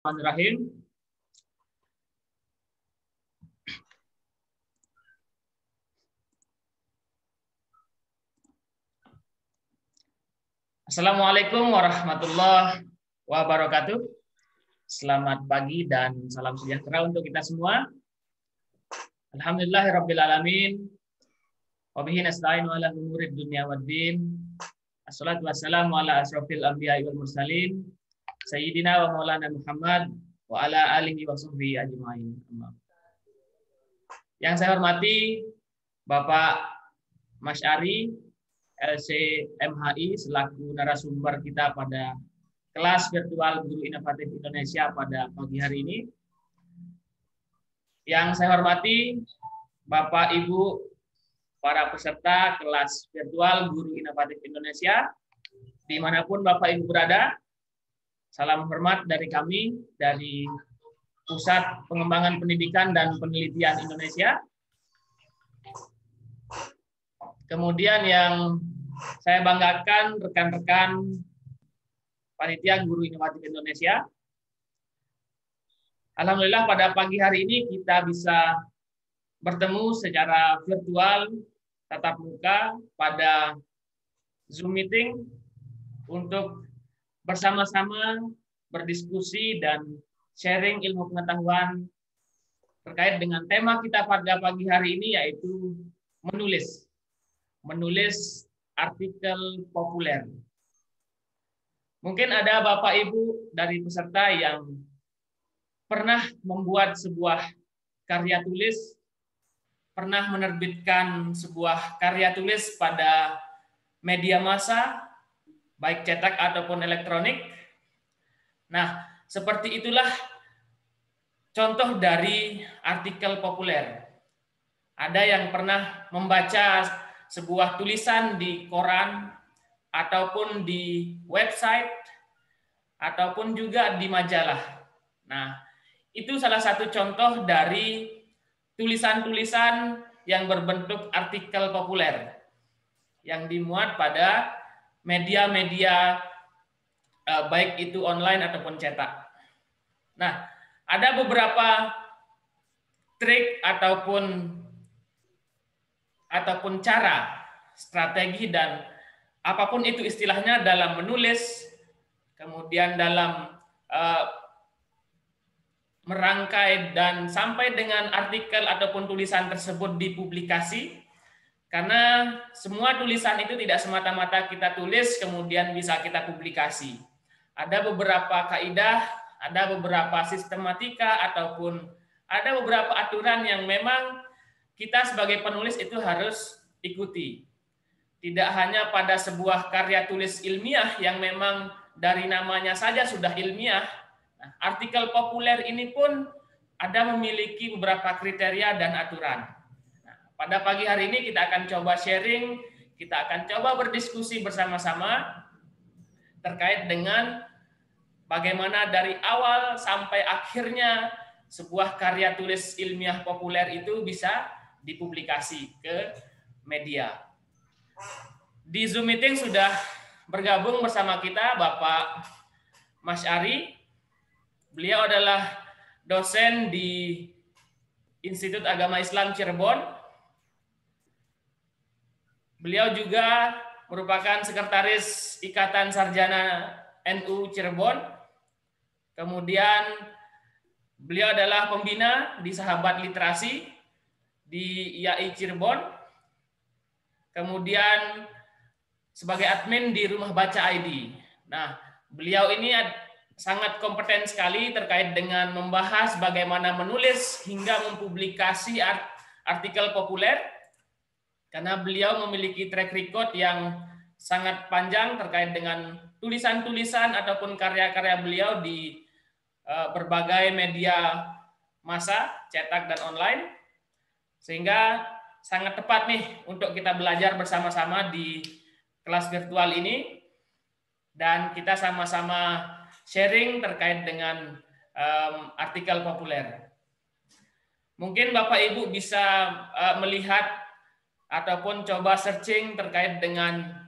Bismillahirrahmanirrahim. Assalamualaikum warahmatullahi wabarakatuh. Selamat pagi dan salam sejahtera untuk kita semua. Alhamdulillahirabbil alamin. Wa bihi nasta'inu ala umurid dunya waddin. Assalatu wassalamu ala asrofil anbiya'i wal mursalin. Sayyidina wa maulana Muhammad wa ala alihi wa sahbihi ajma'in. Yang saya hormati Bapak Masyari LC-MHI selaku narasumber kita pada kelas virtual Guru Inovatif Indonesia pada pagi hari ini. Yang saya hormati Bapak Ibu para peserta kelas virtual Guru Inovatif Indonesia dimanapun Bapak Ibu berada. Salam hormat dari kami dari Pusat Pengembangan Pendidikan dan Penelitian Indonesia. Kemudian yang saya banggakan rekan-rekan Panitia Guru Inovatif Indonesia. Alhamdulillah pada pagi hari ini kita bisa bertemu secara virtual tatap muka pada Zoom meeting untuk bersama-sama berdiskusi dan sharing ilmu pengetahuan terkait dengan tema kita pada pagi hari ini, yaitu menulis artikel populer. Mungkin ada Bapak Ibu dari peserta yang pernah membuat sebuah karya tulis, pernah menerbitkan sebuah karya tulis pada media massa, baik cetak ataupun elektronik. Nah, seperti itulah contoh dari artikel populer. Ada yang pernah membaca sebuah tulisan di koran, ataupun di website, ataupun juga di majalah. Nah, itu salah satu contoh dari tulisan-tulisan yang berbentuk artikel populer, yang dimuat pada media-media baik itu online ataupun cetak. Nah, ada beberapa trik ataupun cara, strategi dan apapun itu istilahnya dalam menulis, kemudian dalam merangkai dan sampai dengan artikel ataupun tulisan tersebut dipublikasi. Karena semua tulisan itu tidak semata-mata kita tulis kemudian bisa kita publikasi. Ada beberapa kaidah, ada beberapa sistematika, ataupun ada beberapa aturan yang memang kita sebagai penulis itu harus ikuti. Tidak hanya pada sebuah karya tulis ilmiah yang memang dari namanya saja sudah ilmiah. Nah, artikel populer ini pun ada memiliki beberapa kriteria dan aturan. Pada pagi hari ini kita akan coba sharing, kita akan coba berdiskusi bersama-sama terkait dengan bagaimana dari awal sampai akhirnya sebuah karya tulis ilmiah populer itu bisa dipublikasi ke media. Di Zoom meeting sudah bergabung bersama kita Bapak Mas Ari. Beliau adalah dosen di Institut Agama Islam Cirebon. Beliau juga merupakan sekretaris Ikatan Sarjana NU Cirebon. Kemudian beliau adalah pembina di Sahabat Literasi di IAI Cirebon. Kemudian sebagai admin di Rumah Baca ID. Nah, beliau ini sangat kompeten sekali terkait dengan membahas bagaimana menulis hingga mempublikasi artikel populer. Karena beliau memiliki track record yang sangat panjang terkait dengan tulisan-tulisan ataupun karya-karya beliau di berbagai media massa, cetak dan online. Sehingga sangat tepat nih untuk kita belajar bersama-sama di kelas virtual ini. Dan kita sama-sama sharing terkait dengan artikel populer. Mungkin Bapak Ibu bisa melihat ataupun coba searching terkait dengan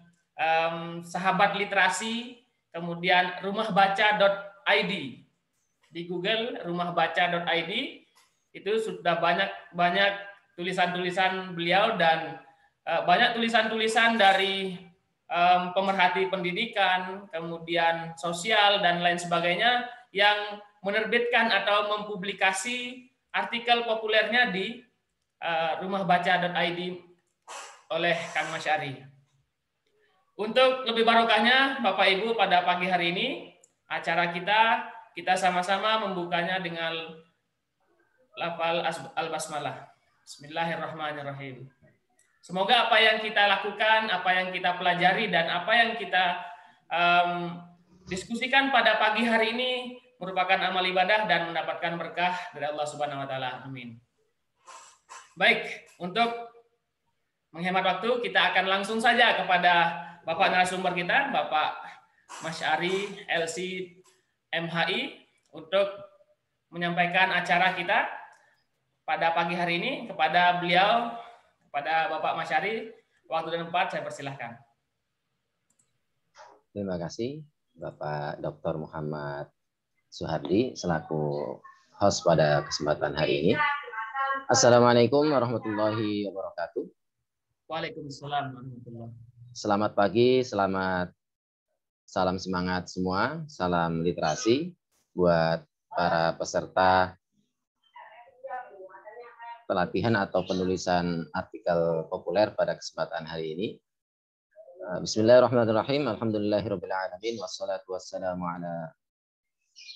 Sahabat Literasi, kemudian rumahbaca.id. di Google rumahbaca.id itu sudah banyak tulisan-tulisan beliau dan banyak tulisan-tulisan dari pemerhati pendidikan, kemudian sosial dan lain sebagainya yang menerbitkan atau mempublikasi artikel populernya di rumahbaca.id oleh Kang Masyari. Untuk lebih barokahnya Bapak Ibu, pada pagi hari ini acara kita sama-sama membukanya dengan lafal al-basmalah. Bismillahirrahmanirrahim. Semoga apa yang kita lakukan, apa yang kita pelajari, dan apa yang kita diskusikan pada pagi hari ini merupakan amal ibadah dan mendapatkan berkah dari Allah Subhanahu wa taala. Amin. Baik, untuk menghemat waktu, kita akan langsung saja kepada Bapak narasumber kita, Bapak Masyari LC MHI, untuk menyampaikan acara kita pada pagi hari ini. Kepada beliau, kepada Bapak Masyari, waktu dan tempat saya persilahkan. Terima kasih Bapak Dr. Muhammad Suhardi selaku host pada kesempatan hari ini. Assalamualaikum warahmatullahi wabarakatuh. Waalaikumsalam warahmatullahi wabarakatuh. Selamat pagi, salam semangat semua, salam literasi buat para peserta pelatihan atau penulisan artikel populer pada kesempatan hari ini. Bismillahirrahmanirrahim. Alhamdulillahirabbil alamin wassalatu wassalamu ala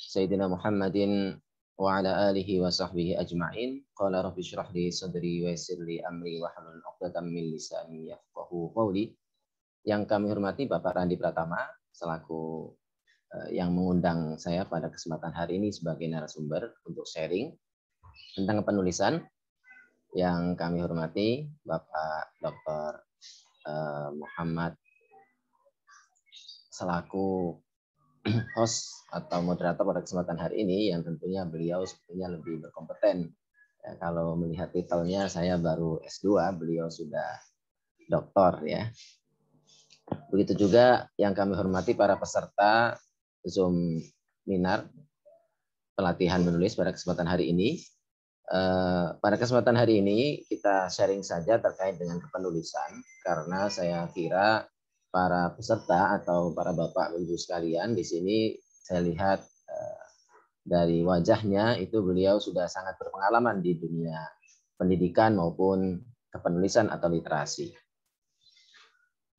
sayyidina Muhammadin wa ala alihi wa sahbihi ajma'in. Qala rabbi shrah li sadri wa yassir li amri wa hlul 'uqdatam min lisani yafqahu qawli. Yang kami hormati Bapak Randi Pratama selaku yang mengundang saya pada kesempatan hari ini sebagai narasumber untuk sharing tentang penulisan. Yang kami hormati Bapak Dr. Muhammad selaku host atau moderator pada kesempatan hari ini, yang tentunya beliau sebetulnya lebih berkompeten. Ya, kalau melihat titelnya saya baru S2, beliau sudah doktor ya. Begitu juga yang kami hormati para peserta Zoom Minar pelatihan menulis pada kesempatan hari ini. Pada kesempatan hari ini kita sharing saja terkait dengan kepenulisan, karena saya kira para peserta atau para bapak ibu sekalian di sini saya lihat dari wajahnya itu beliau sudah sangat berpengalaman di dunia pendidikan maupun kepenulisan atau literasi.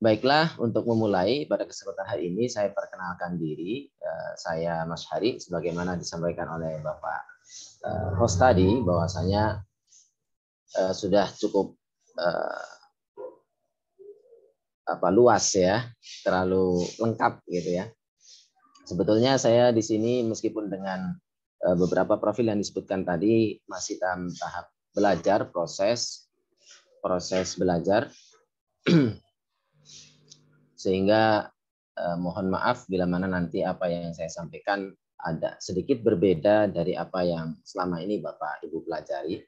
Baiklah, untuk memulai pada kesempatan hari ini saya perkenalkan diri. Saya Mas Hari, sebagaimana disampaikan oleh Bapak host tadi, bahwasanya sudah cukup luas ya, terlalu lengkap gitu ya. Sebetulnya saya di sini meskipun dengan beberapa profil yang disebutkan tadi masih dalam tahap belajar, proses belajar. Sehingga mohon maaf bila mana nanti apa yang saya sampaikan ada sedikit berbeda dari apa yang selama ini Bapak Ibu pelajari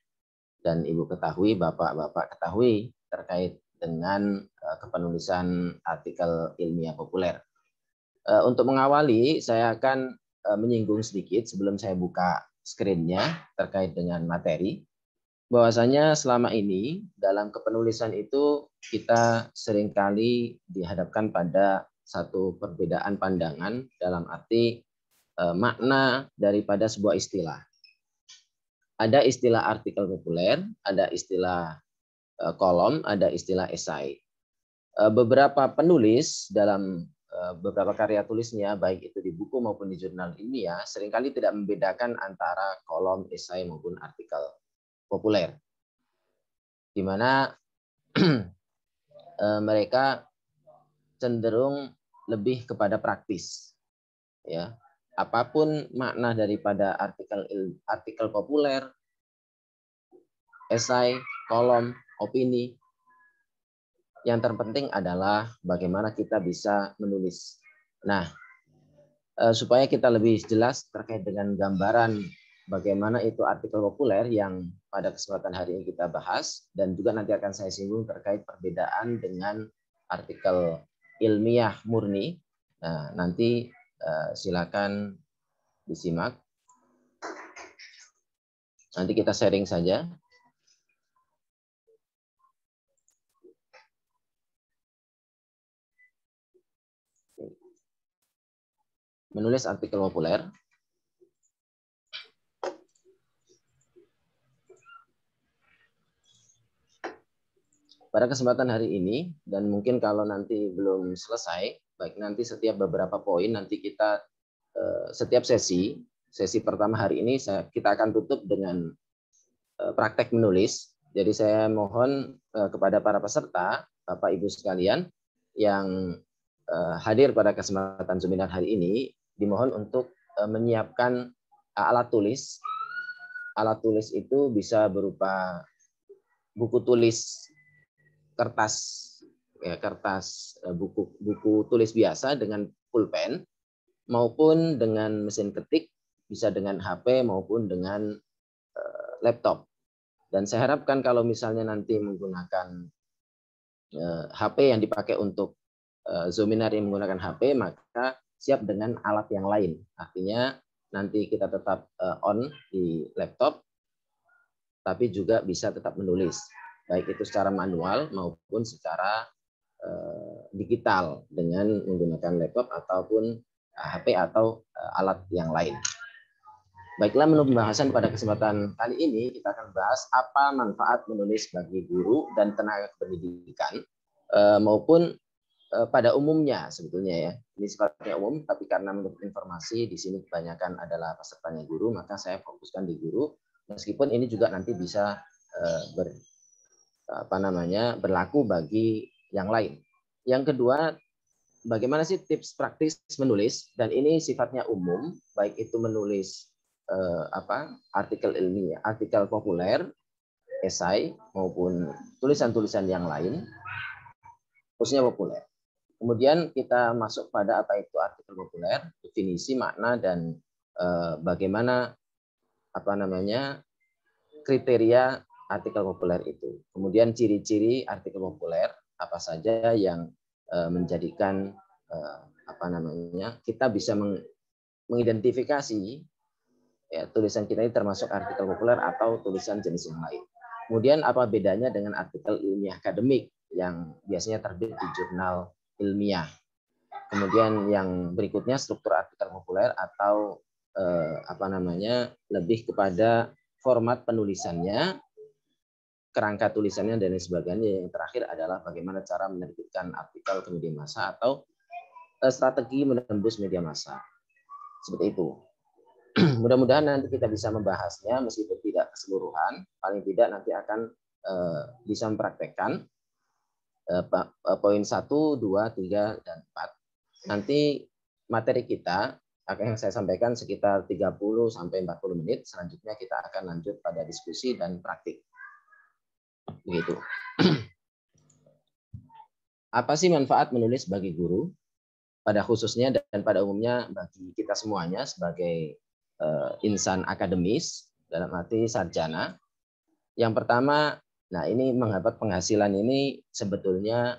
dan Ibu ketahui, Bapak ketahui terkait dengan kepenulisan artikel ilmiah populer. Untuk mengawali, saya akan menyinggung sedikit sebelum saya buka screen-nya terkait dengan materi. Bahwasanya selama ini dalam kepenulisan itu kita seringkali dihadapkan pada satu perbedaan pandangan dalam arti makna daripada sebuah istilah. Ada istilah artikel populer, ada istilah kolom, ada istilah esai. Beberapa penulis dalam beberapa karya tulisnya, baik itu di buku maupun di jurnal ilmiah, seringkali tidak membedakan antara kolom, esai maupun artikel populer, di mana mereka cenderung lebih kepada praktis. Ya, apapun makna daripada artikel populer, esai, kolom, opini, yang terpenting adalah bagaimana kita bisa menulis. Nah, supaya kita lebih jelas terkait dengan gambaran bagaimana itu artikel populer yang pada kesempatan hari ini kita bahas, dan juga nanti akan saya singgung terkait perbedaan dengan artikel ilmiah murni. Nah, nanti silakan disimak. Nanti kita sharing saja. Menulis artikel populer. Pada kesempatan hari ini, dan mungkin kalau nanti belum selesai, baik nanti setiap beberapa poin, nanti kita setiap sesi pertama hari ini kita akan tutup dengan praktek menulis. Jadi saya mohon kepada para peserta, Bapak Ibu sekalian, yang hadir pada kesempatan seminar hari ini, dimohon untuk menyiapkan alat tulis. Alat tulis itu bisa berupa buku tulis kertas, ya, kertas buku tulis biasa dengan pulpen, maupun dengan mesin ketik, bisa dengan HP maupun dengan laptop. Dan saya harapkan kalau misalnya nanti menggunakan HP yang dipakai untuk Zoominar yang menggunakan HP, maka siap dengan alat yang lain. Artinya nanti kita tetap on di laptop, tapi juga bisa tetap menulis, baik itu secara manual maupun secara digital dengan menggunakan laptop ataupun HP atau alat yang lain. Baiklah, menurut pembahasan pada kesempatan kali ini kita akan bahas apa manfaat menulis bagi guru dan tenaga pendidikan maupun pada umumnya sebetulnya ya. Ini sifatnya umum, tapi karena menurut informasi di sini kebanyakan adalah pesertanya guru, maka saya fokuskan di guru. Meskipun ini juga nanti bisa berlaku bagi yang lain. Yang kedua, bagaimana sih tips praktis menulis? Dan ini sifatnya umum, baik itu menulis artikel ilmiah, artikel populer, esai maupun tulisan-tulisan yang lain, khususnya populer. Kemudian kita masuk pada apa itu artikel populer, definisi, makna, dan bagaimana kriteria artikel populer itu. Kemudian ciri-ciri artikel populer apa saja yang menjadikan kita bisa mengidentifikasi ya, tulisan kita ini termasuk artikel populer atau tulisan jenis yang lain. Kemudian apa bedanya dengan artikel ilmiah akademik yang biasanya terbit di jurnal ilmiah. Kemudian yang berikutnya struktur artikel populer atau lebih kepada format penulisannya, kerangka tulisannya dan sebagainya. Yang terakhir adalah bagaimana cara menerbitkan artikel ke media massa atau strategi menembus media massa. Seperti itu. Mudah-mudahan nanti kita bisa membahasnya meskipun tidak keseluruhan, paling tidak nanti akan bisa mempraktekkan poin 1, 2, 3, dan 4. Nanti materi kita akan saya sampaikan sekitar 30 sampai 40 menit. Selanjutnya kita akan lanjut pada diskusi dan praktik. Begitu. Apa sih manfaat menulis bagi guru? Pada khususnya dan pada umumnya bagi kita semuanya sebagai insan akademis dalam arti sarjana. Yang pertama, nah ini menghambat penghasilan ini sebetulnya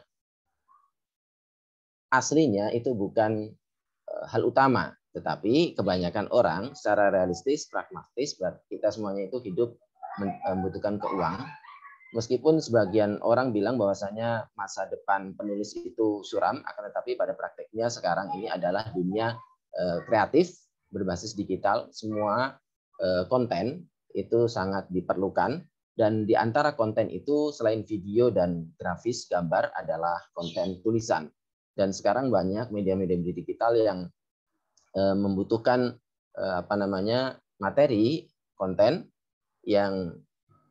aslinya itu bukan hal utama, tetapi kebanyakan orang secara realistis, pragmatis, kita semuanya itu hidup membutuhkan keuangan. Meskipun sebagian orang bilang bahwasanya masa depan penulis itu suram, akan tetapi pada prakteknya sekarang ini adalah dunia kreatif berbasis digital. Semua konten itu sangat diperlukan, dan di antara konten itu selain video dan grafis gambar adalah konten tulisan. Dan sekarang banyak media-media digital yang membutuhkan materi konten yang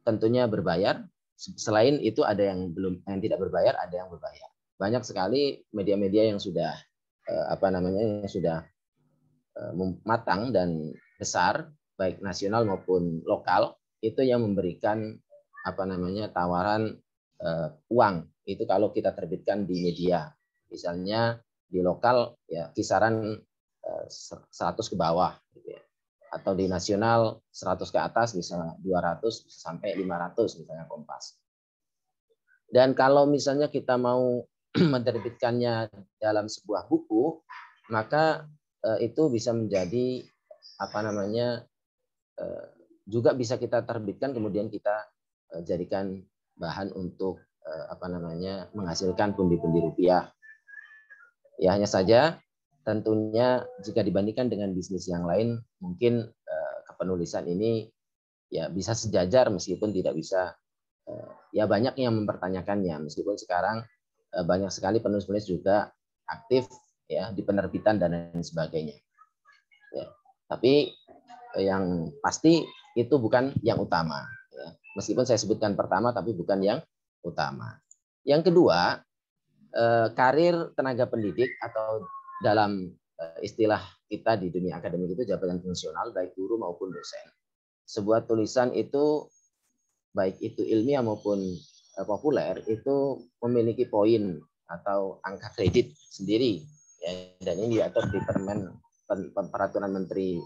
tentunya berbayar. Selain itu ada yang tidak berbayar, ada yang berbayar. Banyak sekali media-media yang sudah matang dan besar, baik nasional maupun lokal, itu yang memberikan tawaran uang. Itu kalau kita terbitkan di media. Misalnya di lokal ya kisaran 100 ke bawah gitu ya. Atau di nasional 100 ke atas, misalnya 200 sampai 500 misalnya Kompas. Dan kalau misalnya kita mau menerbitkannya dalam sebuah buku, maka itu bisa menjadi juga bisa kita terbitkan kemudian kita jadikan bahan untuk menghasilkan pundi-pundi rupiah. Ya, hanya saja tentunya jika dibandingkan dengan bisnis yang lain, mungkin kepenulisan ini ya bisa sejajar meskipun tidak bisa, ya banyak yang mempertanyakannya, meskipun sekarang banyak sekali penulis-penulis juga aktif ya di penerbitan dan lain sebagainya. Ya, tapi yang pasti itu bukan yang utama. Ya. Meskipun saya sebutkan pertama, tapi bukan yang utama. Yang kedua, karir tenaga pendidik atau dalam istilah kita di dunia akademik itu jabatan fungsional, baik guru maupun dosen. Sebuah tulisan itu, baik itu ilmiah maupun populer, itu memiliki poin atau angka kredit sendiri. Ya, dan ini diatur di Peraturan Menteri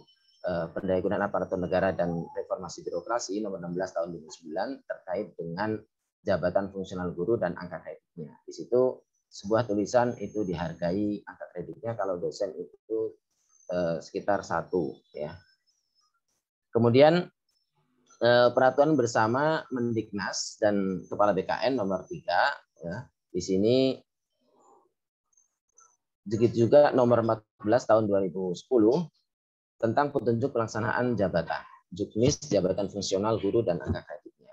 Pendayagunaan Aparatur Negara dan Reformasi Birokrasi nomor 16 tahun 2009 terkait dengan jabatan fungsional guru dan angka kreditnya. Di situ sebuah tulisan itu dihargai angka kreditnya kalau dosen itu sekitar 1 ya. Kemudian peraturan bersama Mendiknas dan Kepala BKN nomor 3 ya. Di sini begitu juga nomor 14 tahun 2010 tentang petunjuk pelaksanaan jabatan, juknis jabatan fungsional guru dan angka kreditnya.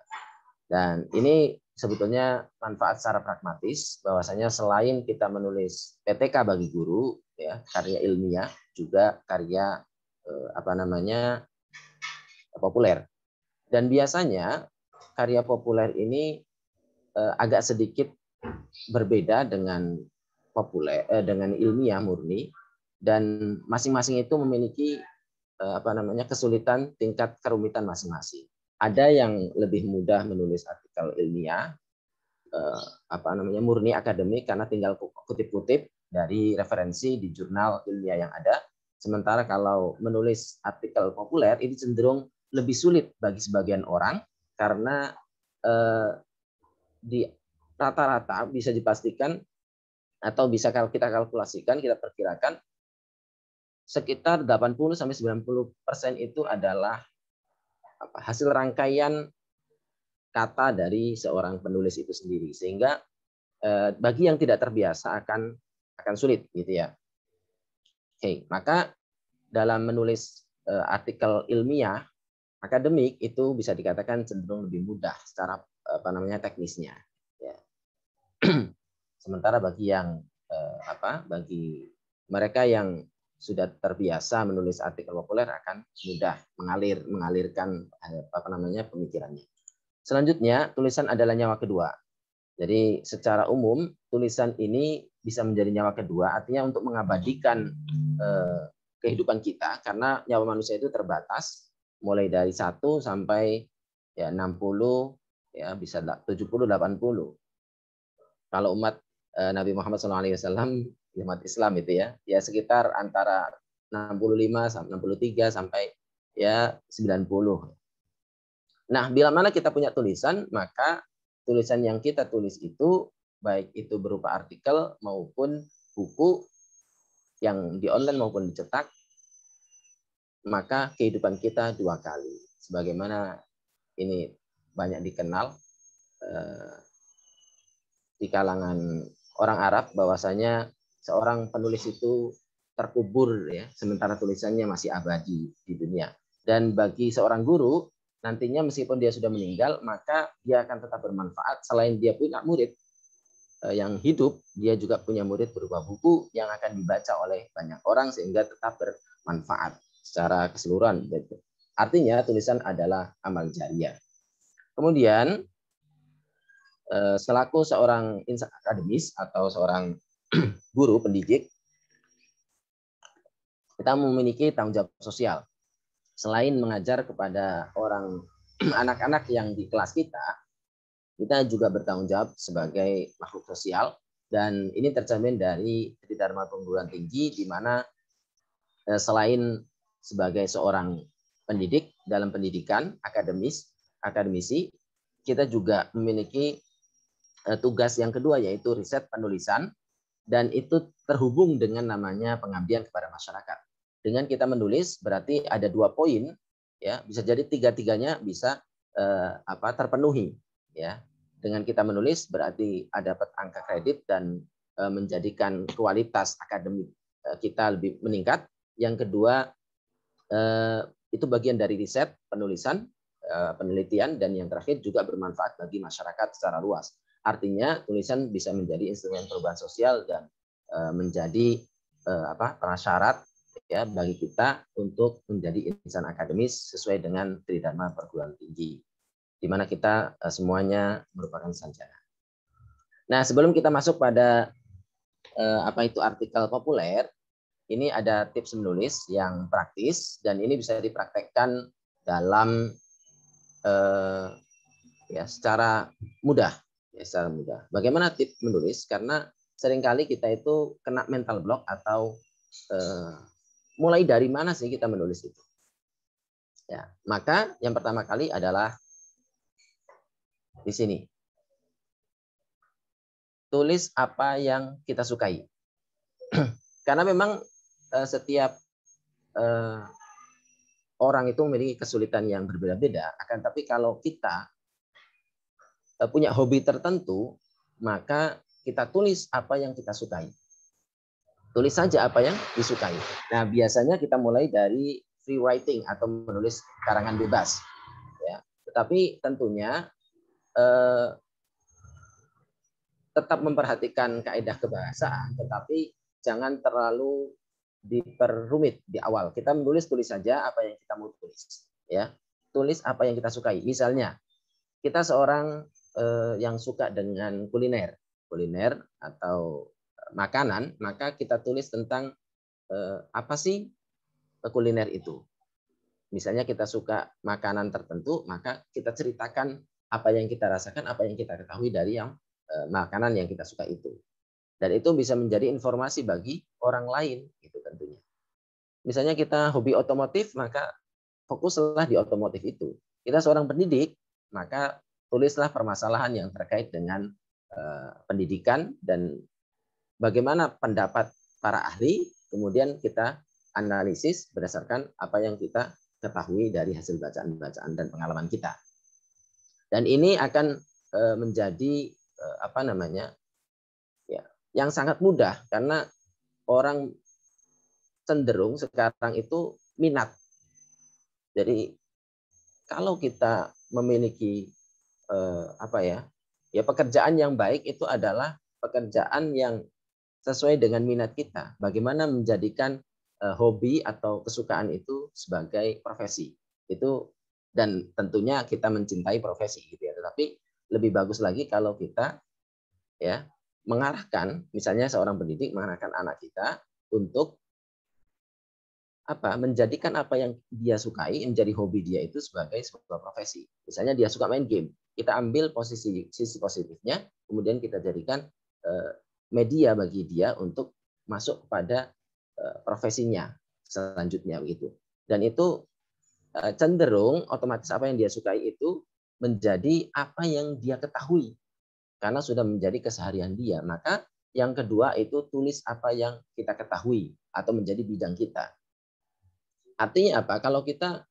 Dan ini sebetulnya manfaat secara pragmatis, bahwasanya selain kita menulis PTK bagi guru, ya karya ilmiah, juga karya populer. Dan biasanya karya populer ini agak sedikit berbeda dengan dengan ilmiah murni, dan masing-masing itu memiliki kesulitan tingkat kerumitan masing-masing. Ada yang lebih mudah menulis artikel ilmiah murni akademik karena tinggal kutip-kutip dari referensi di jurnal ilmiah yang ada. Sementara kalau menulis artikel populer ini cenderung lebih sulit bagi sebagian orang karena di rata-rata bisa dipastikan atau bisa kalau kita kalkulasikan, kita perkirakan sekitar 80-90% itu adalah hasil rangkaian kata dari seorang penulis itu sendiri, sehingga bagi yang tidak terbiasa akan sulit gitu ya. Oke, maka dalam menulis artikel ilmiah akademik itu bisa dikatakan cenderung lebih mudah secara teknisnya ya. Sementara bagi yang bagi mereka yang sudah terbiasa menulis artikel populer akan mudah mengalirkan pemikirannya. Selanjutnya, tulisan adalah nyawa kedua. Jadi secara umum tulisan ini bisa menjadi nyawa kedua, artinya untuk mengabadikan kehidupan kita, karena nyawa manusia itu terbatas, mulai dari 1 sampai ya 60 ya bisa 70 80. Kalau umat Nabi Muhammad SAW, umat Islam itu ya sekitar antara 65 63 sampai ya 90. Nah, bila mana kita punya tulisan, maka tulisan yang kita tulis itu baik itu berupa artikel maupun buku yang di online maupun dicetak, maka kehidupan kita 2 kali. Sebagaimana ini banyak dikenal di kalangan orang Arab, bahwasanya seorang penulis itu terkubur ya, sementara tulisannya masih abadi di dunia. Dan bagi seorang guru, nantinya meskipun dia sudah meninggal, maka dia akan tetap bermanfaat. Selain dia punya murid yang hidup, dia juga punya murid berupa buku yang akan dibaca oleh banyak orang sehingga tetap bermanfaat secara keseluruhan. Artinya tulisan adalah amal jariah. Kemudian selaku seorang insan akademis atau seorang guru pendidik, kita memiliki tanggung jawab sosial. Selain mengajar kepada anak-anak yang di kelas kita juga bertanggung jawab sebagai makhluk sosial, dan ini tercermin dari Tridharma Perguruan Tinggi, di mana selain sebagai seorang pendidik dalam pendidikan akademisi, kita juga memiliki tugas yang kedua, yaitu riset penulisan, dan itu terhubung dengan namanya pengabdian kepada masyarakat. Dengan kita menulis berarti ada 2 poin ya bisa jadi tiga-tiganya bisa terpenuhi, ya. Dengan kita menulis berarti dapat angka kredit dan menjadikan kualitas akademik kita lebih meningkat. Yang kedua, itu bagian dari riset, penulisan, penelitian, dan yang terakhir juga bermanfaat bagi masyarakat secara luas. Artinya tulisan bisa menjadi instrumen perubahan sosial dan menjadi prasyarat ya bagi kita untuk menjadi insan akademis sesuai dengan Tridharma perguruan tinggi, di mana kita semuanya merupakan sarjana. Nah, sebelum kita masuk pada apa itu artikel populer, ini ada tips menulis yang praktis dan ini bisa dipraktekkan dalam secara mudah. Bagaimana tips menulis? Karena seringkali kita itu kena mental block atau mulai dari mana sih kita menulis itu? Ya, maka yang pertama kali adalah di sini. Tulis apa yang kita sukai. Karena memang setiap orang itu memiliki kesulitan yang berbeda-beda. Akan tapi kalau kita punya hobi tertentu, maka kita tulis apa yang kita sukai. Tulis saja apa yang disukai. Nah, biasanya kita mulai dari free writing atau menulis karangan bebas. Ya. Tetapi tentunya tetap memperhatikan kaidah kebahasaan, tetapi jangan terlalu diperrumit di awal. Kita tulis saja apa yang kita mau tulis. Ya. Tulis apa yang kita sukai. Misalnya, kita seorang yang suka dengan kuliner atau makanan, maka kita tulis tentang apa sih kuliner itu. Misalnya kita suka makanan tertentu, maka kita ceritakan apa yang kita rasakan, apa yang kita ketahui dari yang makanan yang kita suka itu. Dan itu bisa menjadi informasi bagi orang lain, itu tentunya. Misalnya kita hobi otomotif, maka fokuslah di otomotif itu. Kita seorang pendidik, maka tulislah permasalahan yang terkait dengan pendidikan dan bagaimana pendapat para ahli, kemudian kita analisis berdasarkan apa yang kita ketahui dari hasil bacaan-bacaan dan pengalaman kita. Dan ini akan menjadi yang sangat mudah karena orang cenderung sekarang itu minat. Jadi kalau kita memiliki pekerjaan yang baik itu adalah pekerjaan yang sesuai dengan minat kita. Bagaimana menjadikan hobi atau kesukaan itu sebagai profesi. Itu dan tentunya kita mencintai profesi gitu ya. Tetapi lebih bagus lagi kalau kita mengarahkan, misalnya seorang pendidik mengarahkan anak kita untuk menjadikan apa yang dia sukai menjadi hobi dia itu sebagai sebuah profesi. Misalnya dia suka main game, kita ambil sisi positifnya, kemudian kita jadikan media bagi dia untuk masuk kepada profesinya selanjutnya begitu. Dan itu cenderung otomatis apa yang dia sukai itu menjadi apa yang dia ketahui karena sudah menjadi keseharian dia. Maka yang kedua itu tulis apa yang kita ketahui atau menjadi bidang kita. Artinya apa? Kalau kita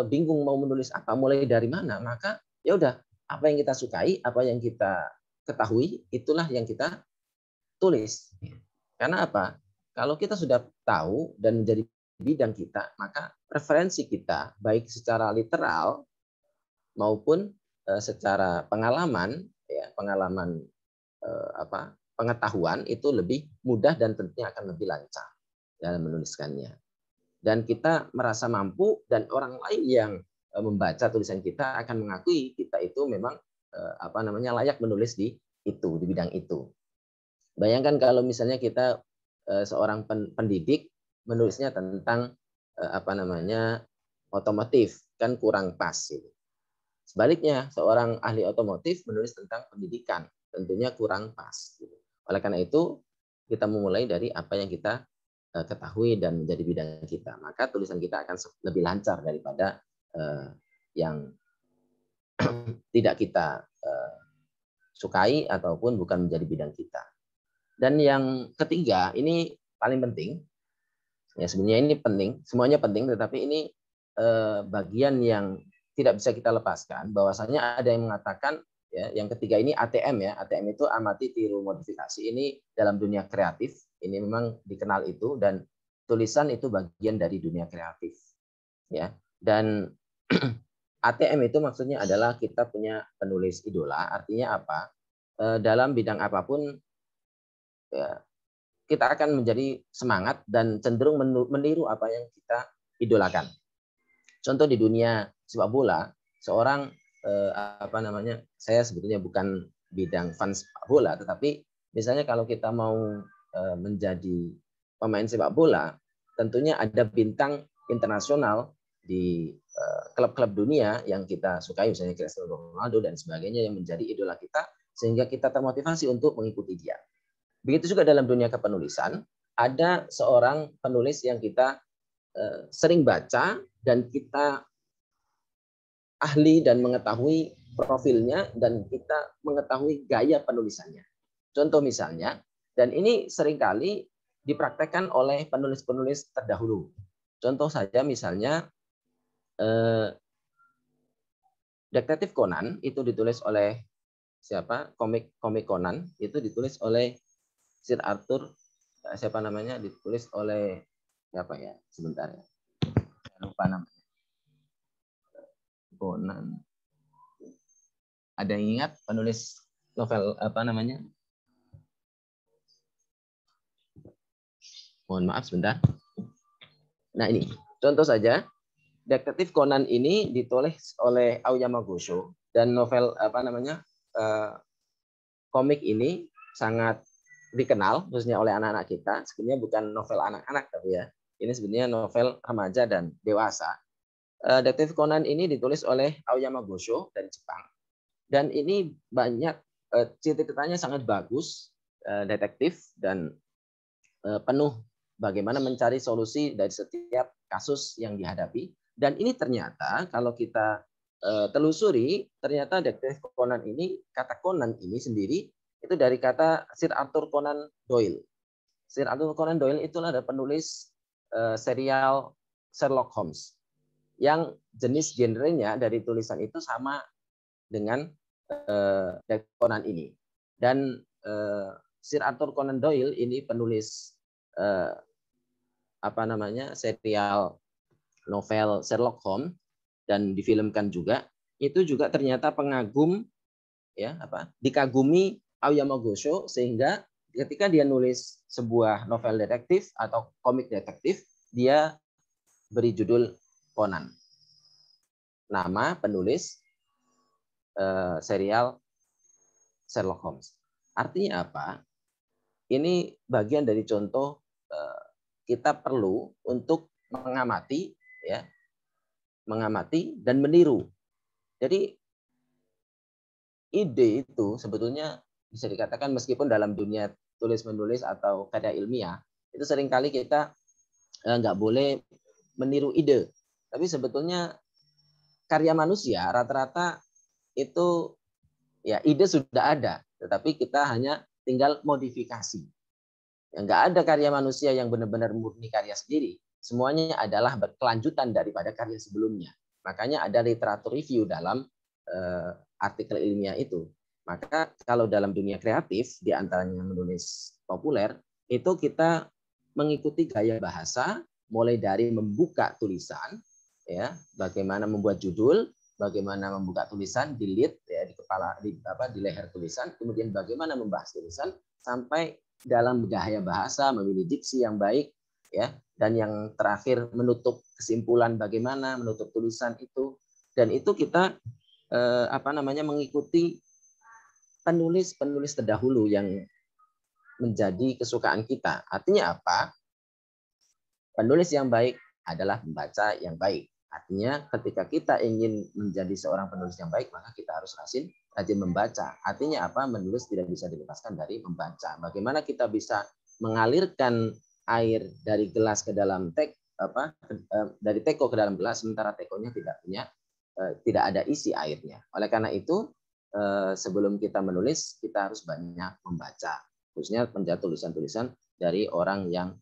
bingung mau menulis apa, mulai dari mana, maka ya udah apa yang kita sukai, apa yang kita ketahui, itulah yang kita tulis. Karena apa? Kalau kita sudah tahu dan menjadi bidang kita, maka referensi kita baik secara literal maupun secara pengalaman, pengetahuan itu lebih mudah dan tentunya akan lebih lancar dalam menuliskannya. Dan kita merasa mampu dan orang lain yang membaca tulisan kita akan mengakui kita itu memang layak menulis di bidang itu. Bayangkan kalau misalnya kita seorang pendidik menulisnya tentang otomotif, kan kurang pas gitu. Sebaliknya, seorang ahli otomotif menulis tentang pendidikan, tentunya kurang pas gitu. Oleh karena itu, kita memulai dari apa yang kita ketahui dan menjadi bidang kita, maka tulisan kita akan lebih lancar daripada yang tidak kita sukai ataupun bukan menjadi bidang kita. Dan yang ketiga, ini paling penting. Ya sebenarnya ini penting, semuanya penting, tetapi ini bagian yang tidak bisa kita lepaskan, bahwasanya ada yang mengatakan, ya, yang ketiga ini ATM, ya. ATM itu amati, tiru, modifikasi. Ini dalam dunia kreatif, ini memang dikenal itu, dan tulisan itu bagian dari dunia kreatif, ya. Dan ATM itu maksudnya adalah kita punya penulis idola. Artinya apa? Dalam bidang apapun, ya, kita akan menjadi semangat dan cenderung meniru apa yang kita idolakan. Contoh di dunia sepak bola, seorang saya sebetulnya bukan bidang fans sepak bola, tetapi misalnya kalau kita mau menjadi pemain sepak bola, tentunya ada bintang internasional di klub-klub dunia yang kita sukai, misalnya Cristiano Ronaldo dan sebagainya, yang menjadi idola kita, sehingga kita termotivasi untuk mengikuti dia. Begitu juga dalam dunia kepenulisan, ada seorang penulis yang kita sering baca dan kita ahli dan mengetahui profilnya dan kita mengetahui gaya penulisannya. Contoh misalnya, dan ini seringkali dipraktekkan oleh penulis-penulis terdahulu. Contoh saja misalnya Detektif Conan itu ditulis oleh siapa? Komik Conan itu ditulis oleh Sir Arthur, siapa namanya? Ditulis oleh siapa ya? Sebentar ya. Saya lupa namanya. Conan. Ada yang ingat penulis novel apa namanya? Mohon maaf sebentar. Nah ini, contoh saja. Detektif Conan ini ditulis oleh Aoyama Gosho, dan novel apa namanya? Komik ini sangat dikenal khususnya oleh anak-anak kita. Sebenarnya bukan novel anak-anak tapi ya. Ini sebenarnya novel remaja dan dewasa. Detektif Conan ini ditulis oleh Aoyama Gosho dari Jepang. Dan ini banyak cerita-ceritanya sangat bagus, detektif dan penuh bagaimana mencari solusi dari setiap kasus yang dihadapi. Dan ini ternyata kalau kita telusuri, ternyata Detektif Conan ini, kata Conan ini sendiri itu dari kata Sir Arthur Conan Doyle. Sir Arthur Conan Doyle itulah ada penulis serial Sherlock Holmes yang jenis genrenya dari tulisan itu sama dengan Detektif Conan ini. Dan Sir Arthur Conan Doyle ini penulis serial novel Sherlock Holmes dan difilmkan juga. Itu juga ternyata pengagum, ya, dikagumi Aoyama Gosho, sehingga ketika dia nulis sebuah novel detektif atau komik detektif, dia beri judul Conan, nama penulis serial Sherlock Holmes. Artinya apa? Ini bagian dari contoh kita perlu untuk mengamati, ya, mengamati dan meniru. Jadi ide itu sebetulnya bisa dikatakan meskipun dalam dunia tulis-menulis atau karya ilmiah itu seringkali kita nggak boleh meniru ide, tapi sebetulnya karya manusia rata-rata itu, ya, ide sudah ada, tetapi kita hanya tinggal modifikasi. Nggak ada karya manusia yang benar-benar murni karya sendiri. Semuanya adalah berkelanjutan daripada karya sebelumnya. Makanya ada literatur review dalam artikel ilmiah itu. Maka kalau dalam dunia kreatif, di antaranya menulis populer, itu kita mengikuti gaya bahasa, mulai dari membuka tulisan, ya, bagaimana membuat judul, bagaimana membuka tulisan di lead, ya, di kepala, di leher tulisan, kemudian bagaimana membahas tulisan, sampai dalam gaya bahasa, memilih diksi yang baik, ya, dan yang terakhir menutup kesimpulan bagaimana menutup tulisan itu. Dan itu kita mengikuti penulis-penulis terdahulu yang menjadi kesukaan kita. Artinya apa? Penulis yang baik adalah pembaca yang baik. Artinya ketika kita ingin menjadi seorang penulis yang baik, maka kita harus rajin membaca. Artinya apa? Menulis tidak bisa dilepaskan dari membaca. Bagaimana kita bisa mengalirkan air dari gelas ke dalam dari teko ke dalam gelas, sementara tekonya tidak ada isi airnya. Oleh karena itu, sebelum kita menulis, kita harus banyak membaca, khususnya menjadi tulisan-tulisan dari orang yang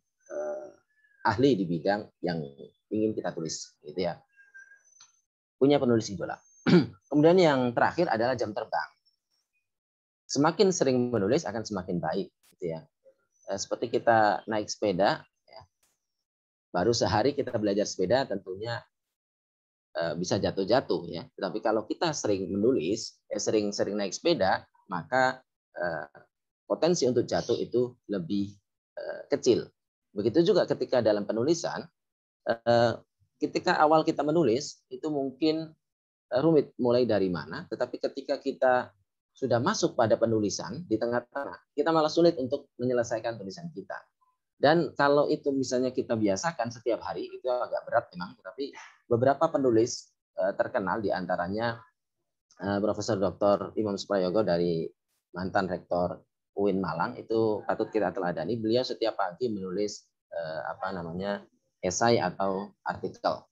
ahli di bidang yang ingin kita tulis, gitu ya. punya penulis idola. Kemudian yang terakhir adalah jam terbang. Semakin sering menulis akan semakin baik, gitu ya. Seperti kita naik sepeda, ya. Baru sehari kita belajar sepeda, tentunya bisa jatuh-jatuh, ya. Tetapi kalau kita sering menulis, sering-sering naik sepeda, maka potensi untuk jatuh itu lebih kecil. Begitu juga ketika dalam penulisan, ketika awal kita menulis itu mungkin rumit mulai dari mana, tetapi ketika kita sudah masuk pada penulisan di tengah-tengah, kita malah sulit untuk menyelesaikan tulisan kita. Dan kalau itu misalnya kita biasakan setiap hari, itu agak berat memang, tetapi beberapa penulis terkenal diantaranya Profesor Dr. Imam Suprayogo dari mantan Rektor UIN Malang, itu patut kita teladani. Beliau setiap pagi menulis esai atau artikel,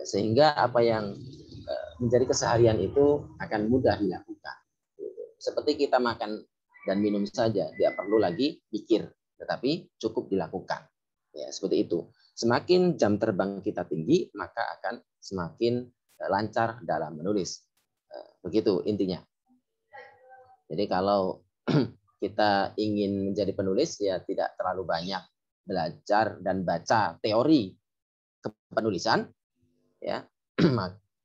sehingga apa yang menjadi keseharian itu akan mudah dilakukan. Seperti kita makan dan minum saja, tidak perlu lagi pikir, tetapi cukup dilakukan. Ya, seperti itu. Semakin jam terbang kita tinggi, maka akan semakin lancar dalam menulis. Begitu intinya. Jadi kalau kita ingin menjadi penulis, ya tidak terlalu banyak belajar dan baca teori kepenulisan, ya.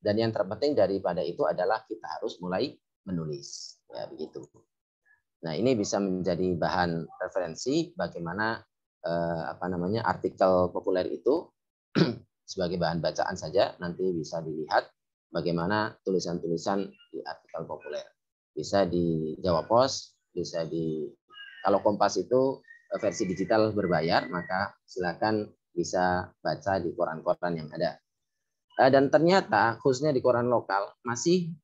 Dan yang terpenting daripada itu adalah kita harus mulai menulis, ya begitu. Nah, ini bisa menjadi bahan referensi bagaimana artikel populer itu sebagai bahan bacaan saja. Nanti bisa dilihat bagaimana tulisan-tulisan di artikel populer. Bisa di Jawa Pos, bisa di, kalau Kompas itu versi digital berbayar, maka silakan bisa baca di koran-koran yang ada. Dan ternyata khususnya di koran lokal masih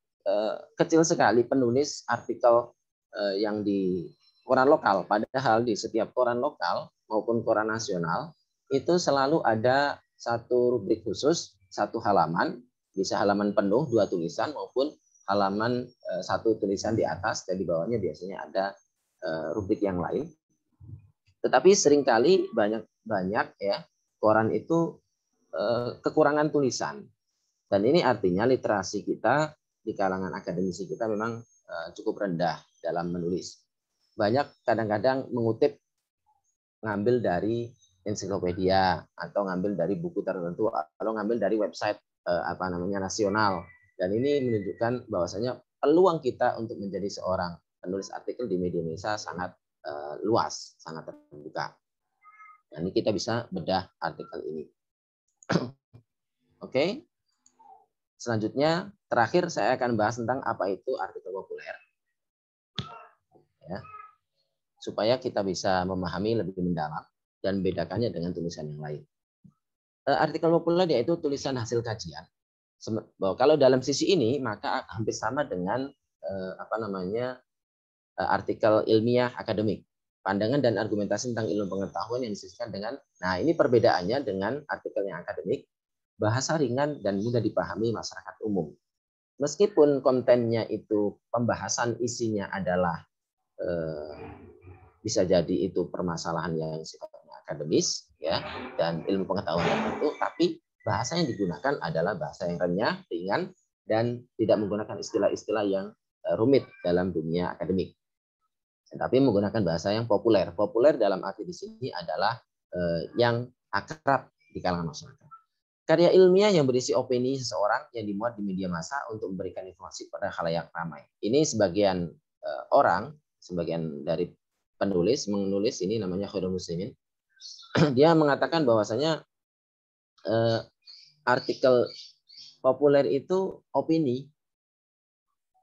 kecil sekali penulis artikel yang di koran lokal. Padahal di setiap koran lokal maupun koran nasional itu selalu ada satu rubrik khusus, satu halaman, bisa halaman penuh 2 tulisan maupun halaman 1 tulisan di atas, dan di bawahnya biasanya ada rubrik yang lain. Tetapi seringkali banyak ya koran itu kekurangan tulisan, dan ini artinya literasi kita di kalangan akademisi kita memang cukup rendah dalam menulis. Banyak kadang-kadang ngambil dari ensiklopedia atau ngambil dari buku tertentu atau ngambil dari website nasional, dan ini menunjukkan bahwasanya peluang kita untuk menjadi seorang penulis artikel di media massa sangat luas, sangat terbuka. Dan ini kita bisa bedah artikel ini. Oke. Selanjutnya, terakhir saya akan bahas tentang apa itu artikel populer. Ya, supaya kita bisa memahami lebih mendalam dan membedakannya dengan tulisan yang lain. Artikel populer yaitu tulisan hasil kajian. Kalau dalam sisi ini, maka hampir sama dengan artikel ilmiah akademik. Pandangan dan argumentasi tentang ilmu pengetahuan yang disisihkan dengan, nah ini perbedaannya dengan artikel yang akademik, bahasa ringan dan mudah dipahami masyarakat umum. Meskipun kontennya itu pembahasan isinya adalah bisa jadi itu permasalahan yang sifatnya akademis, ya, dan ilmu pengetahuan tertentu, tapi bahasa yang digunakan adalah bahasa yang renyah, ringan, dan tidak menggunakan istilah-istilah yang rumit dalam dunia akademik. Tapi menggunakan bahasa yang populer. Populer dalam arti di sini adalah yang akrab di kalangan masyarakat. Karya ilmiah yang berisi opini seseorang yang dimuat di media massa untuk memberikan informasi pada khalayak ramai. Ini sebagian orang, sebagian dari penulis menulis ini namanya Khairul Muslimin. Dia mengatakan bahwasanya artikel populer itu opini,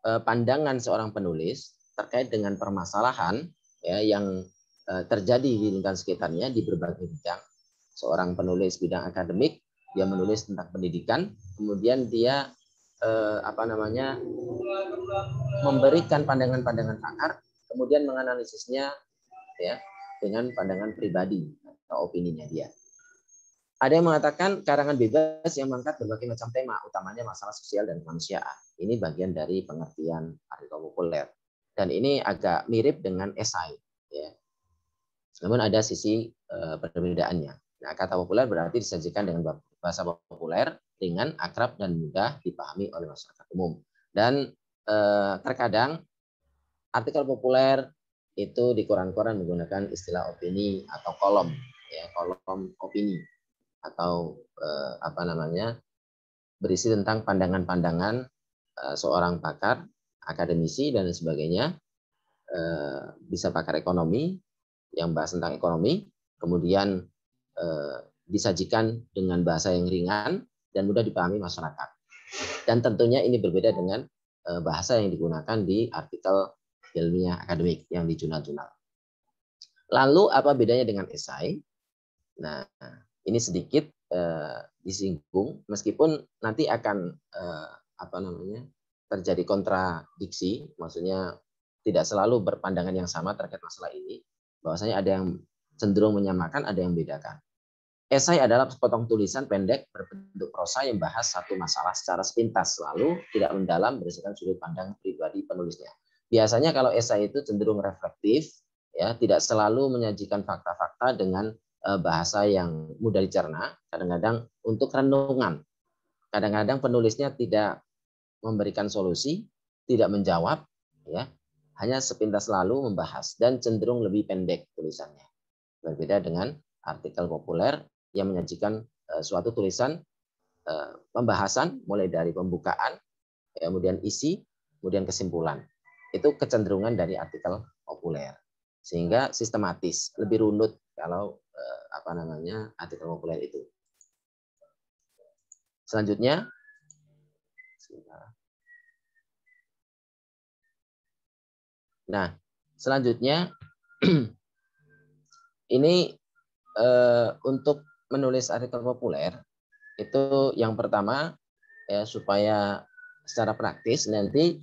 pandangan seorang penulis terkait dengan permasalahan ya yang terjadi di lingkungan sekitarnya di berbagai bidang. Seorang penulis bidang akademik, dia menulis tentang pendidikan, kemudian dia memberikan pandangan-pandangan pakar, kemudian menganalisisnya ya dengan pandangan pribadi atau opininya dia. Ada yang mengatakan karangan bebas yang mengangkat berbagai macam tema, utamanya masalah sosial dan kemanusiaan. Ini bagian dari pengertian artikel populer. Dan ini agak mirip dengan esai, ya. Namun ada sisi perbedaannya. Nah, kata populer berarti disajikan dengan bahasa populer, ringan, akrab, dan mudah dipahami oleh masyarakat umum. Dan terkadang artikel populer itu di koran-koran menggunakan istilah opini atau kolom, ya, kolom opini atau berisi tentang pandangan-pandangan seorang pakar, akademisi dan sebagainya, bisa pakar ekonomi yang bahas tentang ekonomi, kemudian disajikan dengan bahasa yang ringan dan mudah dipahami masyarakat. Dan tentunya ini berbeda dengan bahasa yang digunakan di artikel ilmiah akademik yang di jurnal-jurnal. Lalu apa bedanya dengan esai? Nah, ini sedikit disinggung, meskipun nanti akan terjadi kontradiksi, maksudnya tidak selalu berpandangan yang sama terkait masalah ini. Bahwasanya ada yang cenderung menyamakan, ada yang membedakan. Esai adalah sepotong tulisan pendek berbentuk prosa yang membahas satu masalah secara sepintas, lalu tidak mendalam berdasarkan sudut pandang pribadi penulisnya. Biasanya kalau esai itu cenderung reflektif, ya, tidak selalu menyajikan fakta-fakta dengan bahasa yang mudah dicerna. Kadang-kadang untuk renungan, kadang-kadang penulisnya tidak memberikan solusi, tidak menjawab, ya, hanya sepintas lalu membahas dan cenderung lebih pendek tulisannya. Berbeda dengan artikel populer yang menyajikan suatu tulisan pembahasan mulai dari pembukaan, kemudian isi, kemudian kesimpulan. Itu kecenderungan dari artikel populer. Sehingga sistematis, lebih runut kalau artikel populer itu. Selanjutnya, ini untuk menulis artikel populer itu yang pertama, ya, supaya secara praktis nanti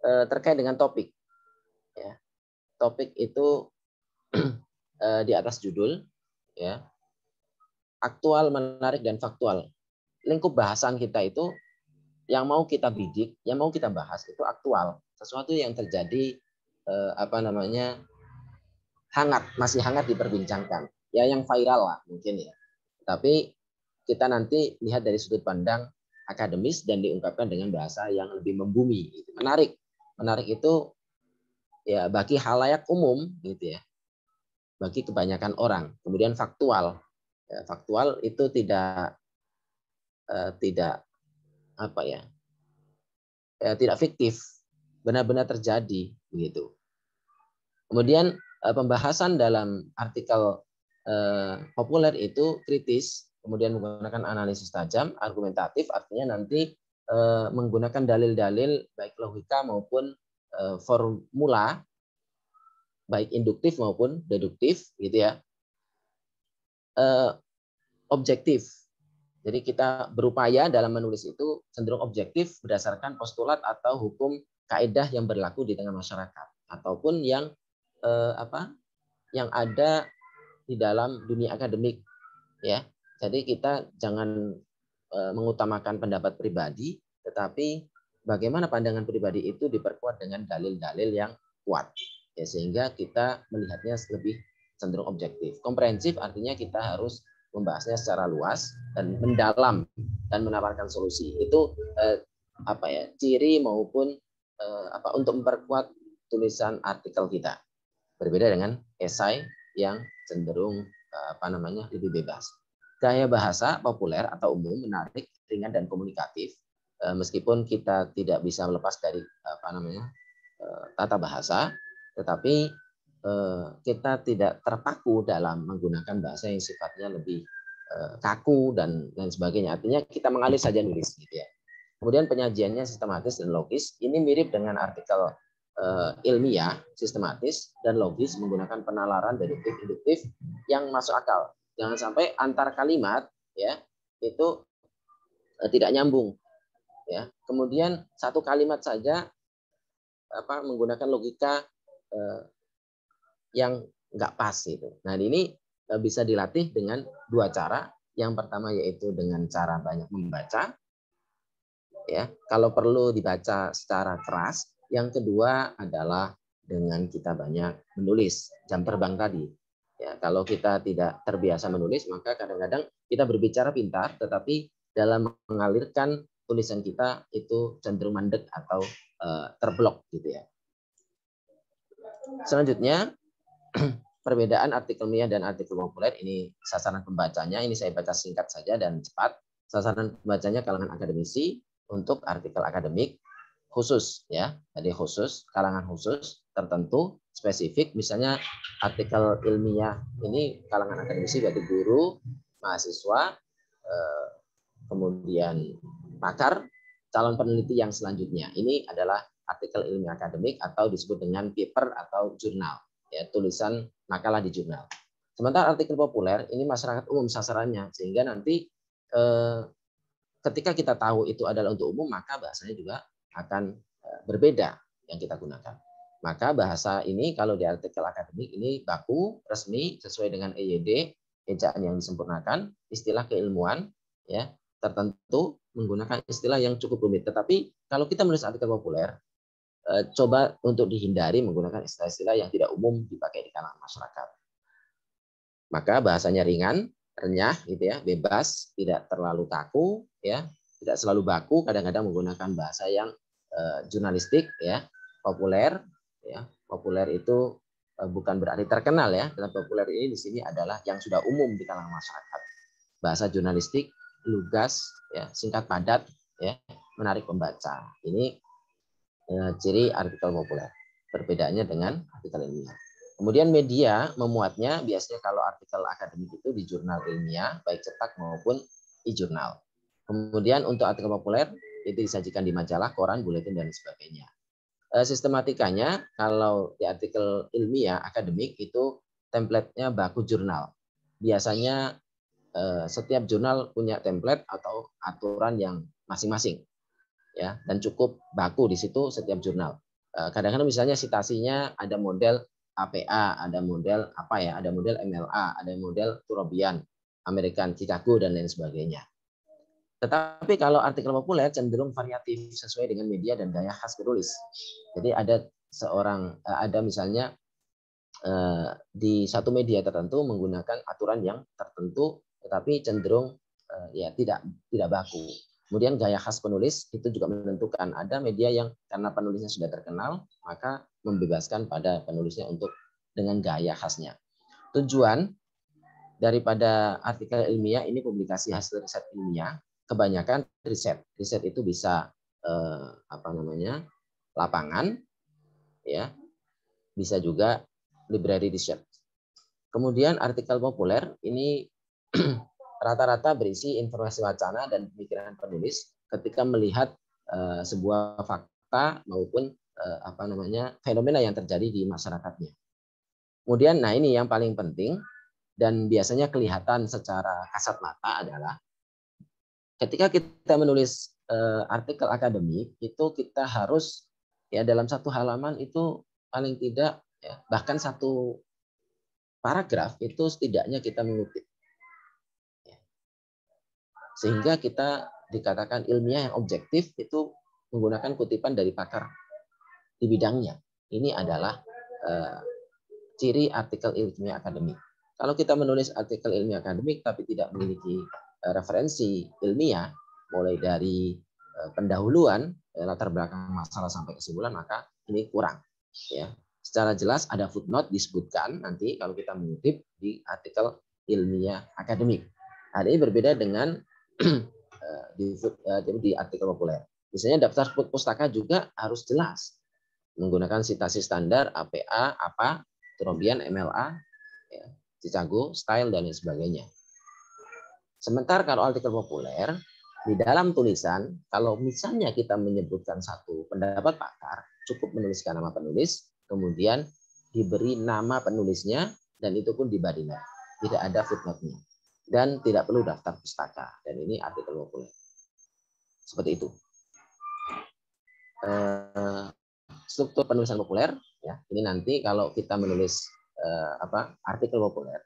terkait dengan topik, ya. Topik itu di atas judul, ya, aktual, menarik, dan faktual. Lingkup bahasan kita itu yang mau kita bidik, yang mau kita bahas itu aktual, sesuatu yang terjadi masih hangat diperbincangkan, ya, yang viral lah mungkin, ya. Tapi kita nanti lihat dari sudut pandang akademis dan diungkapkan dengan bahasa yang lebih membumi. Menarik itu, ya, bagi halayak umum, gitu ya, bagi kebanyakan orang. Kemudian faktual, ya, faktual itu tidak tidak fiktif, benar-benar terjadi, begitu. Kemudian pembahasan dalam artikel populer itu kritis, kemudian menggunakan analisis tajam, argumentatif, artinya nanti menggunakan dalil-dalil baik logika maupun formula, baik induktif maupun deduktif, gitu ya. Objektif. Jadi kita berupaya dalam menulis itu cenderung objektif berdasarkan postulat atau hukum kaidah yang berlaku di tengah masyarakat ataupun yang yang ada di dalam dunia akademik, ya. Jadi kita jangan mengutamakan pendapat pribadi, tetapi bagaimana pandangan pribadi itu diperkuat dengan dalil-dalil yang kuat, ya, sehingga kita melihatnya lebih cenderung objektif. Komprehensif artinya kita harus membahasnya secara luas dan mendalam dan menawarkan solusi. Itu ciri maupun untuk memperkuat tulisan artikel kita. Berbeda dengan esai yang cenderung lebih bebas. Gaya bahasa populer atau umum, menarik, ringan, dan komunikatif. Meskipun kita tidak bisa melepas dari tata bahasa, tetapi kita tidak terpaku dalam menggunakan bahasa yang sifatnya lebih kaku dan lain sebagainya. Artinya kita mengalir saja nulis, gitu ya. Kemudian penyajiannya sistematis dan logis. Ini mirip dengan artikel ilmiah, sistematis dan logis, menggunakan penalaran deduktif induktif yang masuk akal. Jangan sampai antar kalimat, ya, itu tidak nyambung, ya. Kemudian satu kalimat saja menggunakan logika yang nggak pas itu. Nah, ini bisa dilatih dengan dua cara. Yang pertama yaitu dengan cara banyak membaca, ya. Kalau perlu dibaca secara keras. Yang kedua adalah dengan kita banyak menulis, jam terbang tadi. Ya, kalau kita tidak terbiasa menulis, maka kadang-kadang kita berbicara pintar, tetapi dalam mengalirkan tulisan kita itu cenderung mandek atau terblok gitu ya. Selanjutnya perbedaan artikel ilmiah dan artikel populer, ini sasaran pembacanya, ini saya baca singkat saja dan cepat. Sasaran pembacanya kalangan akademisi untuk artikel akademik khusus ya, jadi khusus, kalangan khusus tertentu spesifik, misalnya artikel ilmiah ini kalangan akademisi berarti guru, mahasiswa, kemudian pakar, calon peneliti yang selanjutnya. Ini adalah artikel ilmiah akademik atau disebut dengan paper atau jurnal, ya, tulisan makalah di jurnal. Sementara artikel populer ini masyarakat umum sasarannya, sehingga nanti ketika kita tahu itu adalah untuk umum, maka bahasanya juga akan berbeda yang kita gunakan. Maka bahasa ini kalau di artikel akademik ini baku, resmi, sesuai dengan EYD, ejaan yang disempurnakan, istilah keilmuan ya tertentu menggunakan istilah yang cukup rumit. Tetapi kalau kita menulis artikel populer, coba untuk dihindari menggunakan istilah-istilah yang tidak umum dipakai di kalangan masyarakat. Maka bahasanya ringan, renyah gitu ya, bebas, tidak terlalu kaku ya, tidak selalu baku, kadang-kadang menggunakan bahasa yang jurnalistik ya, populer ya. Populer itu bukan berarti terkenal ya, dalam populer ini di sini adalah yang sudah umum di kalangan masyarakat. Bahasa jurnalistik, lugas ya, singkat padat ya, menarik pembaca. Ini ciri artikel populer. Perbedaannya dengan artikel ilmiah. Kemudian media memuatnya biasanya kalau artikel akademik itu di jurnal ilmiah, baik cetak maupun e-jurnal. Kemudian untuk artikel populer itu disajikan di majalah, koran, buletin, dan sebagainya. Sistematikanya kalau di artikel ilmiah akademik itu template-nya baku jurnal. Biasanya setiap jurnal punya template atau aturan yang masing-masing. Ya, dan cukup baku di situ setiap jurnal. Kadang-kadang misalnya citasinya ada model APA, ada model apa ya, ada model MLA, ada model Turobian, American Chicago, dan lain sebagainya. Tetapi kalau artikel populer cenderung variatif sesuai dengan media dan gaya khas penulis. Jadi ada misalnya di satu media tertentu menggunakan aturan yang tertentu, tetapi cenderung ya tidak baku. Kemudian gaya khas penulis itu juga menentukan. Ada media yang karena penulisnya sudah terkenal, maka membebaskan pada penulisnya untuk dengan gaya khasnya. Tujuan daripada artikel ilmiah ini publikasi hasil riset ilmiah. Kebanyakan riset itu bisa lapangan, ya, bisa juga library research. Kemudian artikel populer ini rata-rata berisi informasi wacana dan pemikiran penulis ketika melihat sebuah fakta maupun fenomena yang terjadi di masyarakatnya. Kemudian, nah ini yang paling penting dan biasanya kelihatan secara kasat mata adalah ketika kita menulis artikel akademik itu kita harus ya dalam satu halaman itu paling tidak ya, bahkan satu paragraf itu setidaknya kita mengutip. Sehingga kita dikatakan ilmiah yang objektif itu menggunakan kutipan dari pakar di bidangnya. Ini adalah ciri artikel ilmiah akademik. Kalau kita menulis artikel ilmiah akademik tapi tidak memiliki referensi ilmiah, mulai dari pendahuluan, latar belakang masalah sampai kesimpulan, maka ini kurang. Ya. Secara jelas ada footnote disebutkan nanti kalau kita mengutip di artikel ilmiah akademik. Hal ini berbeda dengan di artikel populer. Misalnya daftar pustaka juga harus jelas menggunakan citasi standar APA, apa, Turobian, MLA, ya, Chicago, style, dan lain sebagainya. Sementara kalau artikel populer, di dalam tulisan, kalau misalnya kita menyebutkan satu pendapat pakar, cukup menuliskan nama penulis, kemudian diberi nama penulisnya, dan itu pun di body-nya. Tidak ada footnote-nya. Dan tidak perlu daftar pustaka. Dan ini artikel populer. Seperti itu. Struktur penulisan populer, ya, ini nanti kalau kita menulis artikel populer,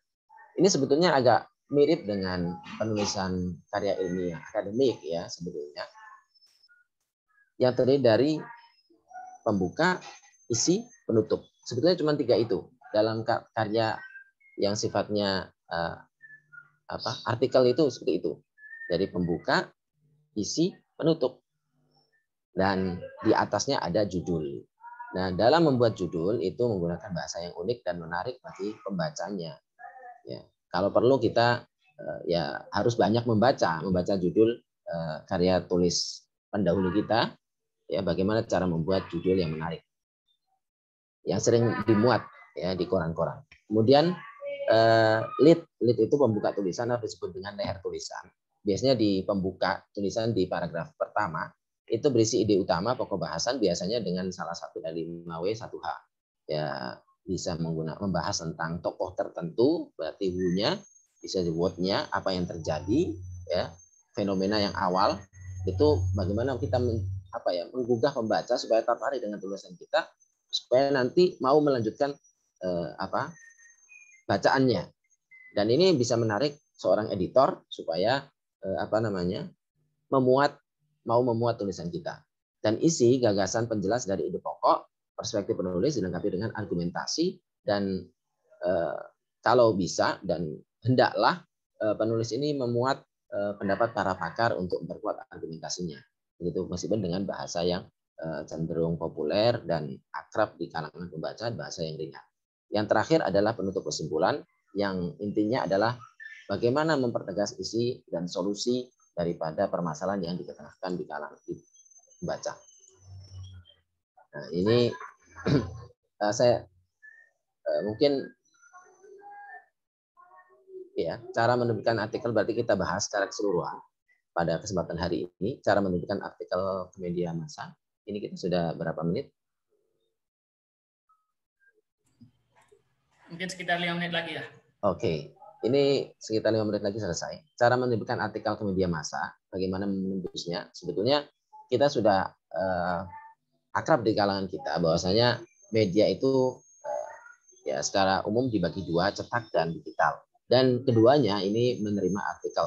ini sebetulnya agak mirip dengan penulisan karya ilmiah akademik ya sebetulnya, yang terdiri dari pembuka, isi, penutup. Sebetulnya cuma 3 itu dalam karya yang sifatnya artikel itu seperti itu. Dari pembuka, isi penutup. Dan di atasnya ada judul. Nah, dalam membuat judul itu menggunakan bahasa yang unik dan menarik bagi pembacanya. Ya, kalau perlu kita ya harus banyak membaca judul karya tulis pendahulu kita. Ya, bagaimana cara membuat judul yang menarik, yang sering dimuat ya di koran-koran. Kemudian lead itu pembuka tulisan atau disebut dengan leher tulisan. Biasanya di pembuka tulisan di paragraf pertama itu berisi ide utama pokok bahasan, biasanya dengan salah satu dari 5W 1H. Ya, bisa membahas tentang tokoh tertentu, berarti who-nya, bisa di word-nya, apa yang terjadi, ya, fenomena yang awal, itu bagaimana kita menggugah pembaca supaya tertarik dengan tulisan kita, supaya nanti mau melanjutkan bacaannya. Dan ini bisa menarik seorang editor supaya mau memuat tulisan kita. Dan isi gagasan penjelas dari ide pokok, perspektif penulis dilengkapi dengan argumentasi, dan kalau bisa dan hendaklah penulis ini memuat pendapat para pakar untuk memperkuat argumentasinya. Begitu, meskipun dengan bahasa yang cenderung populer dan akrab di kalangan pembaca, bahasa yang ringan. Yang terakhir adalah penutup kesimpulan, yang intinya adalah bagaimana mempertegas isi dan solusi daripada permasalahan yang diketengahkan di kalangan pembaca. Nah, ini saya mungkin ya, cara menerbitkan artikel berarti kita bahas secara keseluruhan pada kesempatan hari ini. Cara menerbitkan artikel ke media massa. Ini kita sudah berapa menit? Mungkin sekitar 5 menit lagi ya. Oke. Ini sekitar 5 menit lagi selesai. Cara menerbitkan artikel ke media massa, bagaimana menembusnya? Sebetulnya kita sudah akrab di kalangan kita bahwasanya media itu ya secara umum dibagi dua, cetak dan digital. Dan keduanya ini menerima artikel.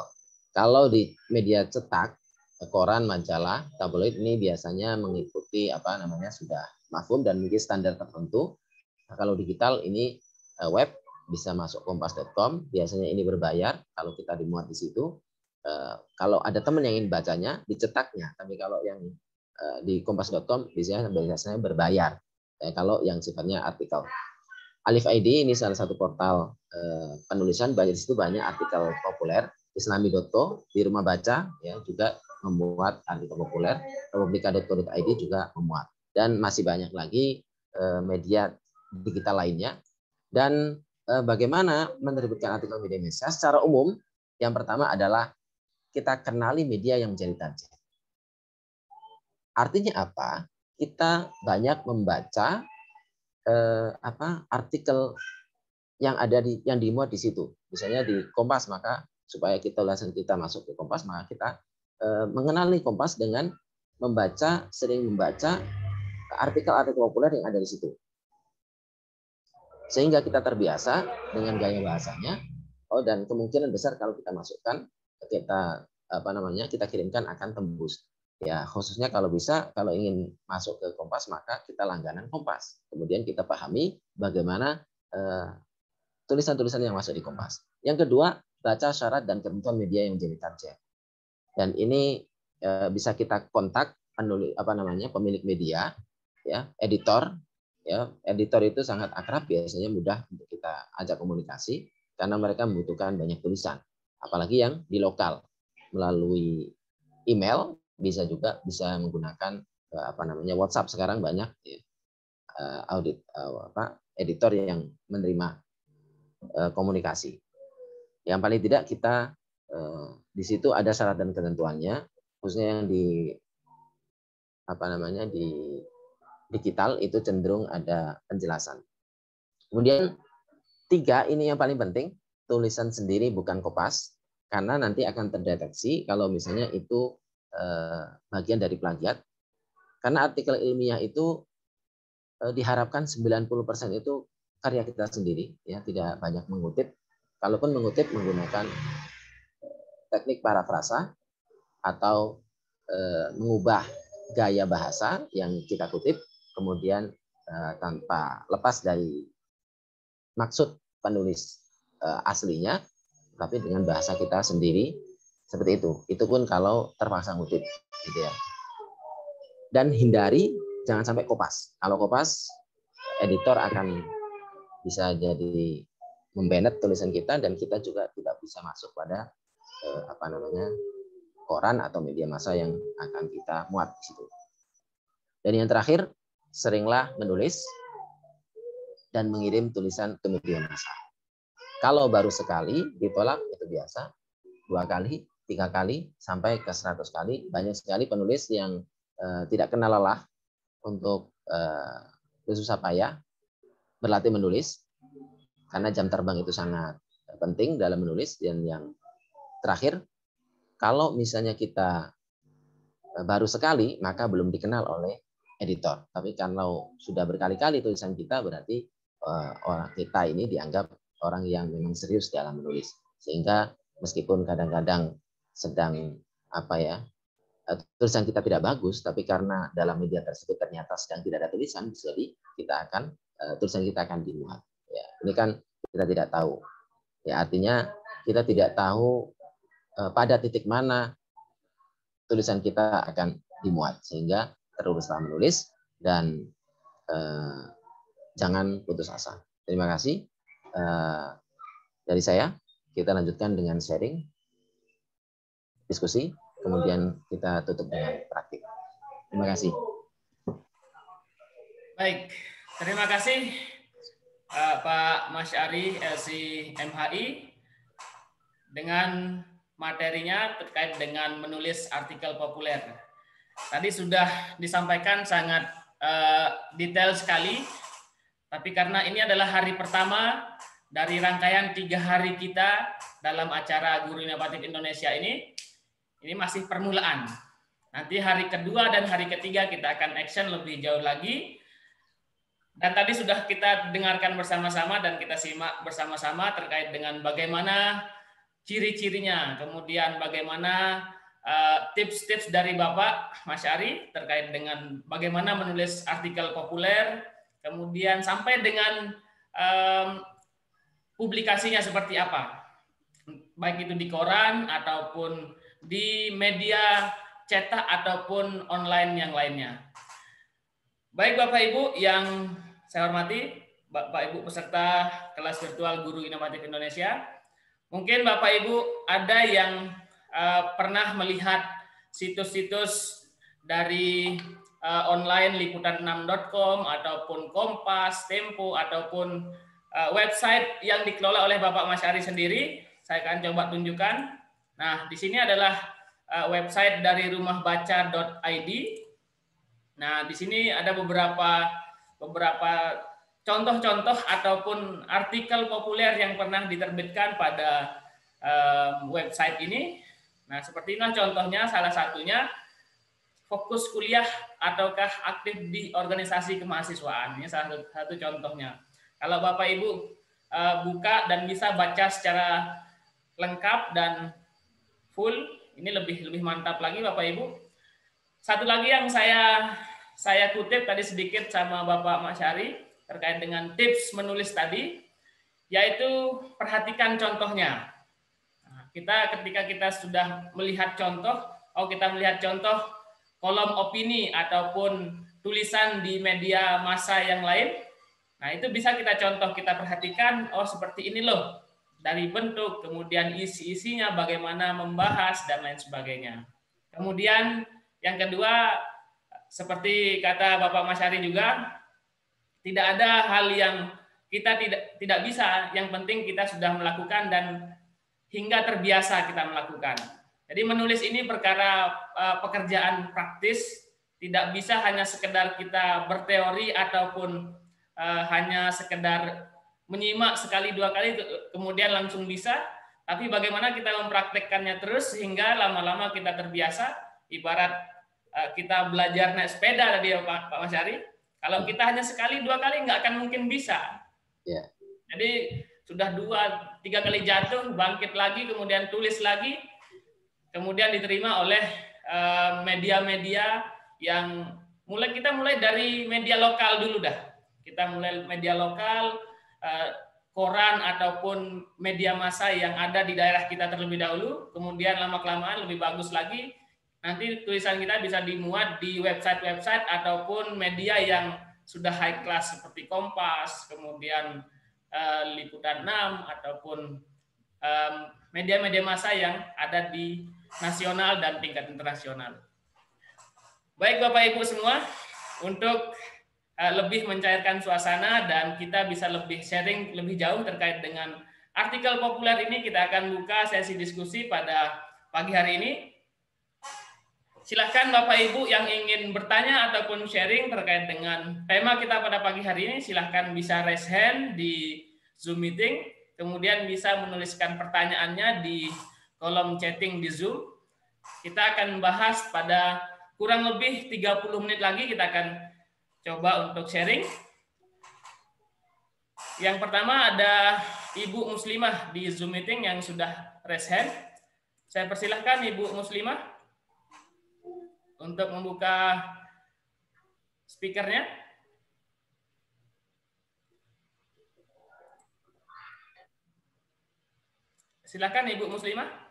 Kalau di media cetak, koran, majalah, tabloid ini biasanya mengikuti sudah mafhum dan memiliki standar tertentu. Nah, kalau digital ini web, bisa masuk kompas.com, biasanya ini berbayar kalau kita dimuat di situ. Kalau ada teman yang ingin bacanya, dicetaknya. Tapi kalau yang di kompas.com biasanya berbayar. Kalau yang sifatnya artikel. Alif ID ini salah satu portal penulisan, di situ banyak artikel populer. Islami.co, di Rumah Baca ya juga memuat artikel populer. Republika.co.id juga memuat. Dan masih banyak lagi media digital lainnya. Dan bagaimana menerbitkan artikel media massa secara umum? Yang pertama adalah kita kenali media yang menjadi target. Artinya apa? Kita banyak membaca artikel yang yang dimuat di situ. Misalnya di Kompas, maka supaya ulasan kita masuk ke Kompas, maka kita mengenali Kompas dengan sering membaca artikel-artikel populer yang ada di situ. Sehingga kita terbiasa dengan gaya bahasanya. Dan kemungkinan besar kalau kita masukkan, kita kirimkan akan tembus. Ya, khususnya kalau bisa, kalau ingin masuk ke Kompas, maka kita langganan Kompas. Kemudian kita pahami bagaimana tulisan-tulisan yang masuk di Kompas. Yang kedua, baca syarat dan ketentuan media yang menjadi target. Dan ini bisa kita kontak pemilik media, ya, editor. Ya, editor itu sangat akrab, biasanya mudah untuk kita ajak komunikasi karena mereka membutuhkan banyak tulisan, apalagi yang di lokal. Melalui email bisa menggunakan WhatsApp, sekarang banyak ya, editor yang menerima komunikasi. Yang paling tidak kita di situ ada syarat dan ketentuannya, khususnya yang di digital itu cenderung ada penjelasan. Kemudian 3, ini yang paling penting, tulisan sendiri bukan kopas, karena nanti akan terdeteksi kalau misalnya itu bagian dari plagiat. Karena artikel ilmiah itu diharapkan 90% itu karya kita sendiri, ya, tidak banyak mengutip. Kalaupun mengutip menggunakan teknik parafrasa atau mengubah gaya bahasa yang kita kutip, kemudian tanpa lepas dari maksud penulis aslinya, tapi dengan bahasa kita sendiri. Seperti itu. Itu pun kalau terpaksa ngutip, gitu ya. Dan hindari jangan sampai kopas. Kalau kopas, editor akan bisa jadi membanet tulisan kita dan kita juga tidak bisa masuk pada koran atau media massa yang akan kita muat di situ. Dan yang terakhir, seringlah menulis dan mengirim tulisan ke media massa. Kalau baru sekali ditolak itu biasa, 2 kali, 3 kali, sampai ke 100 kali. Banyak sekali penulis yang tidak kenal lelah untuk bersusah payah berlatih menulis, karena jam terbang itu sangat penting dalam menulis. Dan yang terakhir, kalau misalnya kita baru sekali, maka belum dikenal oleh editor. Tapi kalau sudah berkali-kali tulisan kita, berarti orang kita ini dianggap orang yang memang serius dalam menulis. Sehingga meskipun kadang-kadang sedang tulisan kita tidak bagus, tapi karena dalam media tersebut ternyata sedang tidak ada tulisan, jadi tulisan kita akan dimuat. Ya, ini kan kita tidak tahu. Ya, artinya kita tidak tahu pada titik mana tulisan kita akan dimuat, sehingga teruslah menulis dan jangan putus asa. Terima kasih dari saya. Kita lanjutkan dengan sharing, diskusi, kemudian kita tutup dengan praktik. Terima kasih. Baik, terima kasih Pak Masyari LC MHI dengan materinya terkait dengan menulis artikel populer. Tadi sudah disampaikan sangat detail sekali, tapi karena ini adalah hari pertama dari rangkaian 3 hari kita dalam acara Guru Inovatif Indonesia ini masih permulaan. Nanti hari kedua dan hari ketiga kita akan action lebih jauh lagi. Dan tadi sudah kita dengarkan bersama-sama dan kita simak bersama-sama terkait dengan bagaimana ciri-cirinya, kemudian bagaimana tips-tips dari Bapak Masyari terkait dengan bagaimana menulis artikel populer, kemudian sampai dengan publikasinya seperti apa, baik itu di koran ataupun di media cetak ataupun online yang lainnya. Baik Bapak Ibu yang saya hormati, Bapak Ibu peserta kelas virtual Guru Inovatif Indonesia, mungkin Bapak Ibu ada yang pernah melihat situs-situs dari online liputan6.com ataupun Kompas, Tempo ataupun website yang dikelola oleh Bapak Masyari sendiri. Saya akan coba tunjukkan. Nah, di sini adalah website dari rumahbaca.id. Nah, di sini ada beberapa contoh-contoh ataupun artikel populer yang pernah diterbitkan pada website ini. Nah, seperti inilah contohnya, salah satunya fokus kuliah ataukah aktif di organisasi kemahasiswaan. Ini salah satu contohnya. Kalau Bapak Ibu buka dan bisa baca secara lengkap dan full, ini lebih mantap lagi Bapak Ibu. Satu lagi yang saya kutip tadi sedikit sama Bapak Masyari terkait dengan tips menulis tadi, yaitu perhatikan contohnya. Nah, ketika kita sudah melihat contoh, kita melihat contoh kolom opini ataupun tulisan di media massa yang lain, nah itu bisa kita contoh, kita perhatikan, seperti ini loh, dari bentuk, kemudian isi-isinya, bagaimana membahas, dan lain sebagainya. Kemudian yang kedua, seperti kata Bapak Masyari juga, tidak ada hal yang kita tidak bisa, yang penting kita sudah melakukan dan hingga terbiasa kita melakukan. Jadi menulis ini perkara pekerjaan praktis, tidak bisa hanya sekedar kita berteori ataupun hanya sekedar menyimak sekali 2 kali kemudian langsung bisa, tapi bagaimana kita mempraktekkannya terus sehingga lama-lama kita terbiasa. Ibarat kita belajar naik sepeda tadi ya Pak Masyari, kalau kita hanya sekali 2 kali nggak akan mungkin bisa. Yeah. Jadi sudah 2-3 kali jatuh, bangkit lagi, kemudian tulis lagi, kemudian diterima oleh media-media yang kita mulai dari media lokal dulu dah. Kita mulai media lokal, koran ataupun media massa yang ada di daerah kita terlebih dahulu, kemudian lama-kelamaan lebih bagus lagi, nanti tulisan kita bisa dimuat di website-website ataupun media yang sudah high class seperti Kompas, kemudian Liputan 6, ataupun media-media massa yang ada di nasional dan tingkat internasional. Baik Bapak Ibu semua, untuk lebih mencairkan suasana dan kita bisa lebih sharing lebih jauh terkait dengan artikel populer ini, kita akan buka sesi diskusi pada pagi hari ini. Silahkan Bapak Ibu yang ingin bertanya ataupun sharing terkait dengan tema kita pada pagi hari ini, silahkan bisa raise hand di Zoom meeting, kemudian bisa menuliskan pertanyaannya di kolom chatting di Zoom. Kita akan bahas pada kurang lebih 30 menit lagi, kita akan coba untuk sharing. Yang pertama ada Ibu Muslimah di Zoom meeting yang sudah raise hand. Saya persilahkan Ibu Muslimah untuk membuka speakernya. Silakan Ibu Muslimah.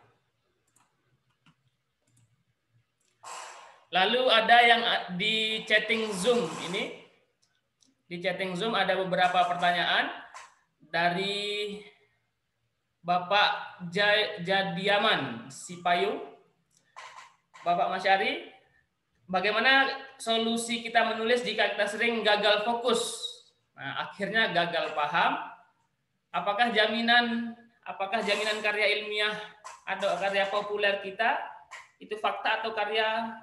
Lalu ada yang di chatting Zoom ini. Di chatting Zoom ada beberapa pertanyaan dari Bapak Jadiaman Sipayung. Bapak Masyari, bagaimana solusi kita menulis jika kita sering gagal fokus? Nah, akhirnya gagal paham. Apakah jaminan karya ilmiah atau karya populer kita itu fakta atau karya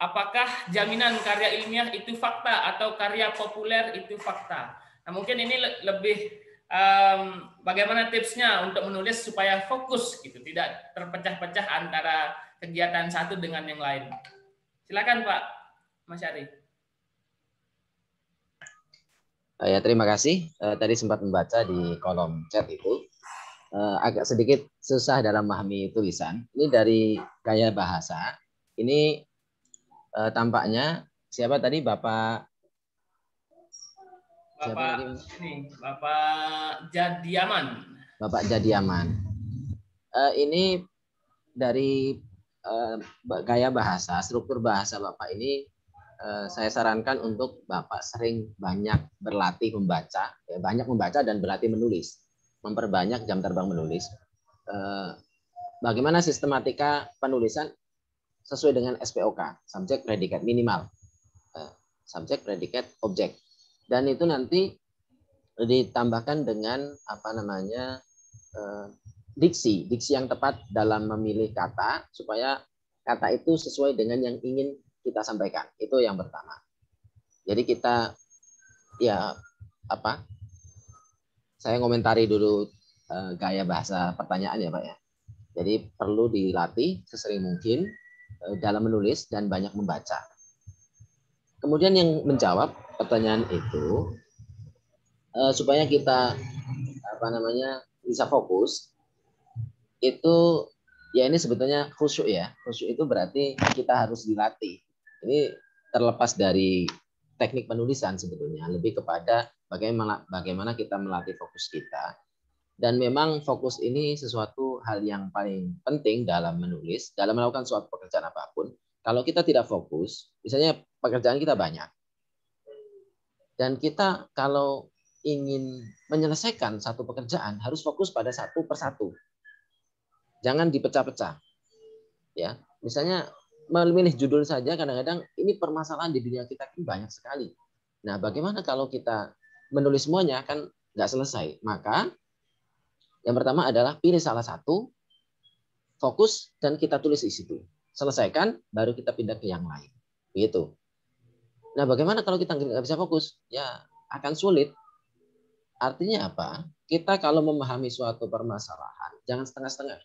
Apakah jaminan karya ilmiah itu fakta atau karya populer itu fakta? Nah, mungkin ini lebih bagaimana tipsnya untuk menulis supaya fokus gitu, tidak terpecah-pecah antara kegiatan satu dengan yang lain. Silakan Pak Mas Ari. Ya, terima kasih. Tadi sempat membaca di kolom chat itu. Agak sedikit susah dalam memahami tulisan. Ini dari gaya bahasa. Ini tampaknya siapa tadi Bapak Jadiaman. Bapak Jadiaman. Ini dari gaya bahasa, struktur bahasa Bapak ini saya sarankan untuk Bapak sering banyak berlatih membaca, banyak membaca dan berlatih menulis, memperbanyak jam terbang menulis. Bagaimana sistematika penulisan sesuai dengan SPOK, subjek, predikat, minimal, subjek, predikat, objek, dan itu nanti ditambahkan dengan diksi yang tepat dalam memilih kata supaya kata itu sesuai dengan yang ingin kita sampaikan. Itu yang pertama. Jadi kita saya ngomentari dulu gaya bahasa pertanyaan ya Pak ya. Jadi perlu dilatih sesering mungkin dalam menulis dan banyak membaca. Kemudian yang menjawab pertanyaan itu supaya kita bisa fokus itu ya, ini sebetulnya khusyuk ya. Khusyuk itu berarti kita harus dilatih. Ini terlepas dari teknik penulisan sebetulnya, lebih kepada bagaimana kita melatih fokus kita. Dan memang fokus ini sesuatu hal yang paling penting dalam menulis, dalam melakukan suatu pekerjaan apapun. Kalau kita tidak fokus, misalnya pekerjaan kita banyak, dan kita kalau ingin menyelesaikan satu pekerjaan harus fokus pada satu persatu. Jangan dipecah-pecah. Ya, misalnya memilih judul saja kadang-kadang ini permasalahan di dunia kita banyak sekali. Nah, bagaimana kalau kita menulis semuanya kan nggak selesai? Maka yang pertama adalah pilih salah satu, fokus, dan kita tulis di situ. Selesaikan, baru kita pindah ke yang lain. Begitu. Nah, bagaimana kalau kita nggak bisa fokus? Ya, akan sulit. Artinya apa? Kita kalau memahami suatu permasalahan, jangan setengah-setengah.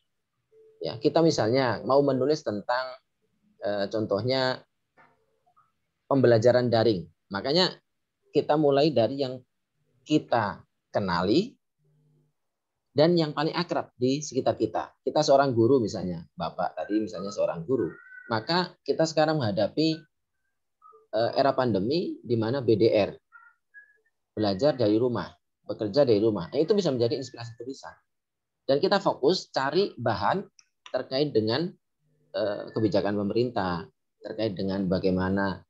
Ya, kita misalnya mau menulis tentang contohnya pembelajaran daring. Makanya kita mulai dari yang kita kenali dan yang paling akrab di sekitar kita. Kita seorang guru misalnya, Bapak tadi misalnya seorang guru. Maka kita sekarang menghadapi era pandemi di mana BDR, belajar dari rumah. bekerja dari rumah. Nah, itu bisa menjadi inspirasi tulisan. Dan kita fokus cari bahan terkait dengan kebijakan pemerintah, terkait dengan bagaimana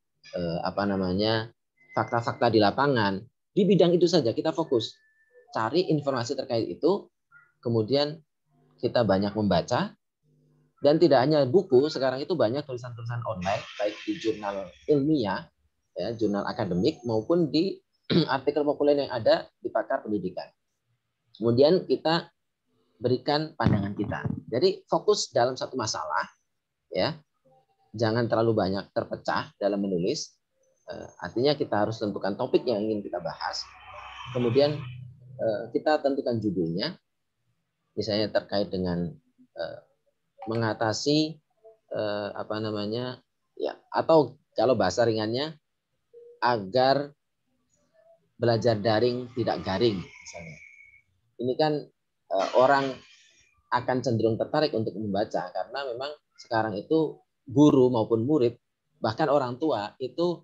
fakta-fakta di lapangan. Di bidang itu saja kita fokus. Cari informasi terkait itu, kemudian kita banyak membaca, dan tidak hanya buku, sekarang itu banyak tulisan-tulisan online, baik di jurnal ilmiah, ya, jurnal akademik, maupun di artikel populer yang ada di pakar pendidikan. Kemudian kita berikan pandangan kita. Jadi fokus dalam satu masalah, ya, jangan terlalu banyak terpecah dalam menulis. Artinya kita harus tentukan topik yang ingin kita bahas. Kemudian kita tentukan judulnya, misalnya terkait dengan mengatasi ya, atau kalau bahasa ringannya agar belajar daring tidak garing misalnya. Ini kan orang akan cenderung tertarik untuk membaca karena memang sekarang itu guru maupun murid, bahkan orang tua itu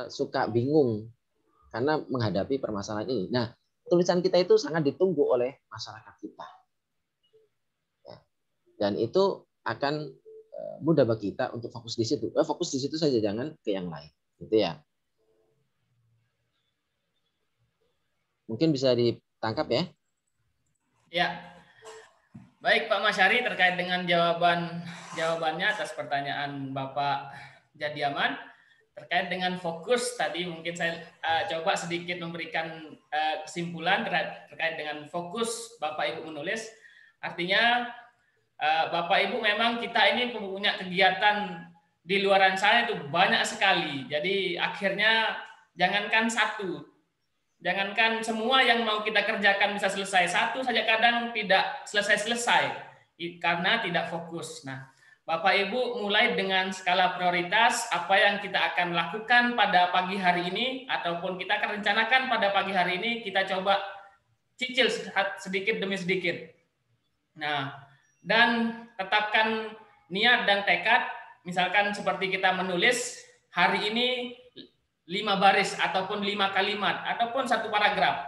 suka bingung karena menghadapi permasalahan ini. Nah, tulisan kita itu sangat ditunggu oleh masyarakat kita. Dan itu akan mudah bagi kita untuk fokus di situ. Fokus di situ saja, jangan ke yang lain. Gitu ya. Mungkin bisa ditangkap ya. Ya. Baik Pak Masyari, terkait dengan jawabannya atas pertanyaan Bapak Jadiaman, terkait dengan fokus tadi mungkin saya coba sedikit memberikan kesimpulan terkait dengan fokus Bapak Ibu menulis. Artinya Bapak Ibu memang kita ini punya kegiatan di luaran sana itu banyak sekali. Jadi akhirnya jangankan satu, jangankan semua yang mau kita kerjakan bisa selesai, satu saja kadang tidak selesai-selesai karena tidak fokus. Nah, Bapak Ibu mulai dengan skala prioritas apa yang kita akan lakukan pada pagi hari ini ataupun kita akan rencanakan pada pagi hari ini, kita coba cicil sedikit demi sedikit. Nah, dan tetapkan niat dan tekad, misalkan seperti kita menulis hari ini 5 baris ataupun 5 kalimat ataupun 1 paragraf.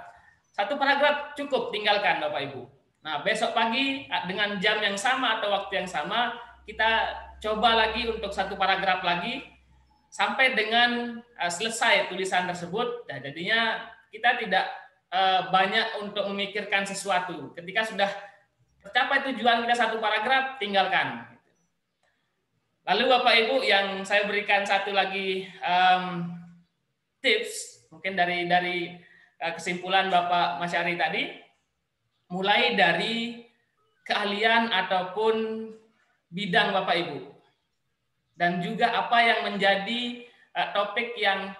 1 paragraf cukup, tinggalkan Bapak Ibu. Nah, besok pagi dengan jam yang sama atau waktu yang sama kita coba lagi untuk 1 paragraf lagi sampai dengan selesai tulisan tersebut. Nah, jadinya kita tidak banyak untuk memikirkan sesuatu. Ketika sudah tercapai tujuan kita 1 paragraf, tinggalkan. Lalu Bapak Ibu, yang saya berikan satu lagi tips, mungkin dari kesimpulan Bapak Masyari tadi, mulai dari keahlian ataupun bidang Bapak Ibu, dan juga apa yang menjadi topik yang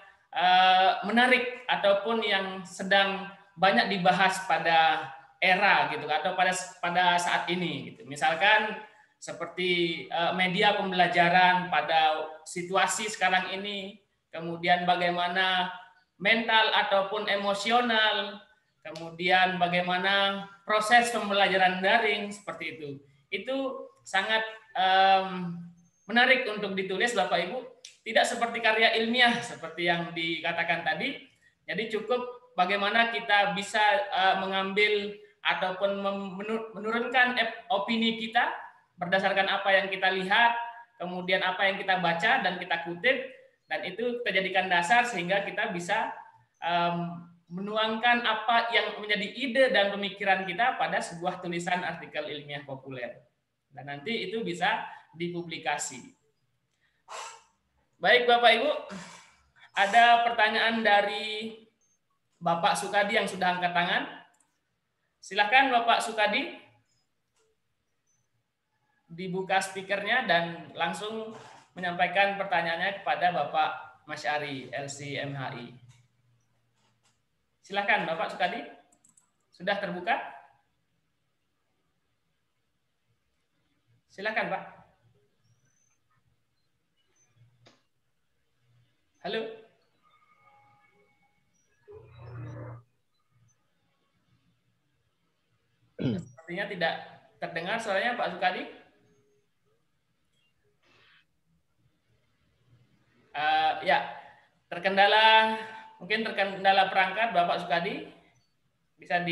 menarik ataupun yang sedang banyak dibahas pada era gitu atau pada saat ini gitu. Misalkan seperti media pembelajaran pada situasi sekarang ini, kemudian bagaimana mental ataupun emosional, kemudian bagaimana proses pembelajaran daring seperti itu. Itu sangat menarik untuk ditulis Bapak Ibu, tidak seperti karya ilmiah seperti yang dikatakan tadi. Jadi cukup bagaimana kita bisa mengambil ataupun menurunkan opini kita berdasarkan apa yang kita lihat, kemudian apa yang kita baca dan kita kutip, dan itu kita jadikan dasar sehingga kita bisa menuangkan apa yang menjadi ide dan pemikiran kita pada sebuah tulisan artikel ilmiah populer. Dan nanti itu bisa dipublikasi. Baik Bapak Ibu, ada pertanyaan dari Bapak Sukadi yang sudah angkat tangan. Silakan Bapak Sukadi, dibuka speakernya dan langsung menyampaikan pertanyaannya kepada Bapak Masyari LCMHI. Silakan Bapak Sukadi, sudah terbuka? Silakan Pak. Halo. Sepertinya tidak terdengar suaranya Pak Sukadi. Ya, mungkin terkendala perangkat Bapak Sukadi. Bisa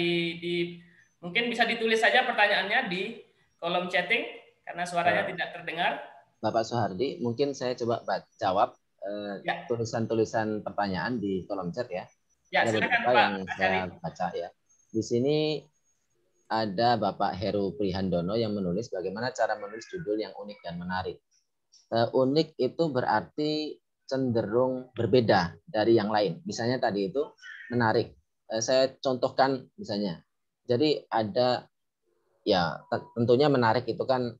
mungkin bisa ditulis saja pertanyaannya di kolom chatting karena suaranya tidak terdengar. Bapak Soehardi, mungkin saya coba jawab Ya. tulisan-tulisan pertanyaan di kolom chat ya. Ya, Ada silakan beberapa Pak yang Asyari. saya baca ya. Di sini ada Bapak Heru Prihandono yang menulis bagaimana cara menulis judul yang unik dan menarik. Unik itu berarti cenderung berbeda dari yang lain. Misalnya tadi itu menarik. Saya contohkan misalnya. Jadi ada ya tentunya menarik itu kan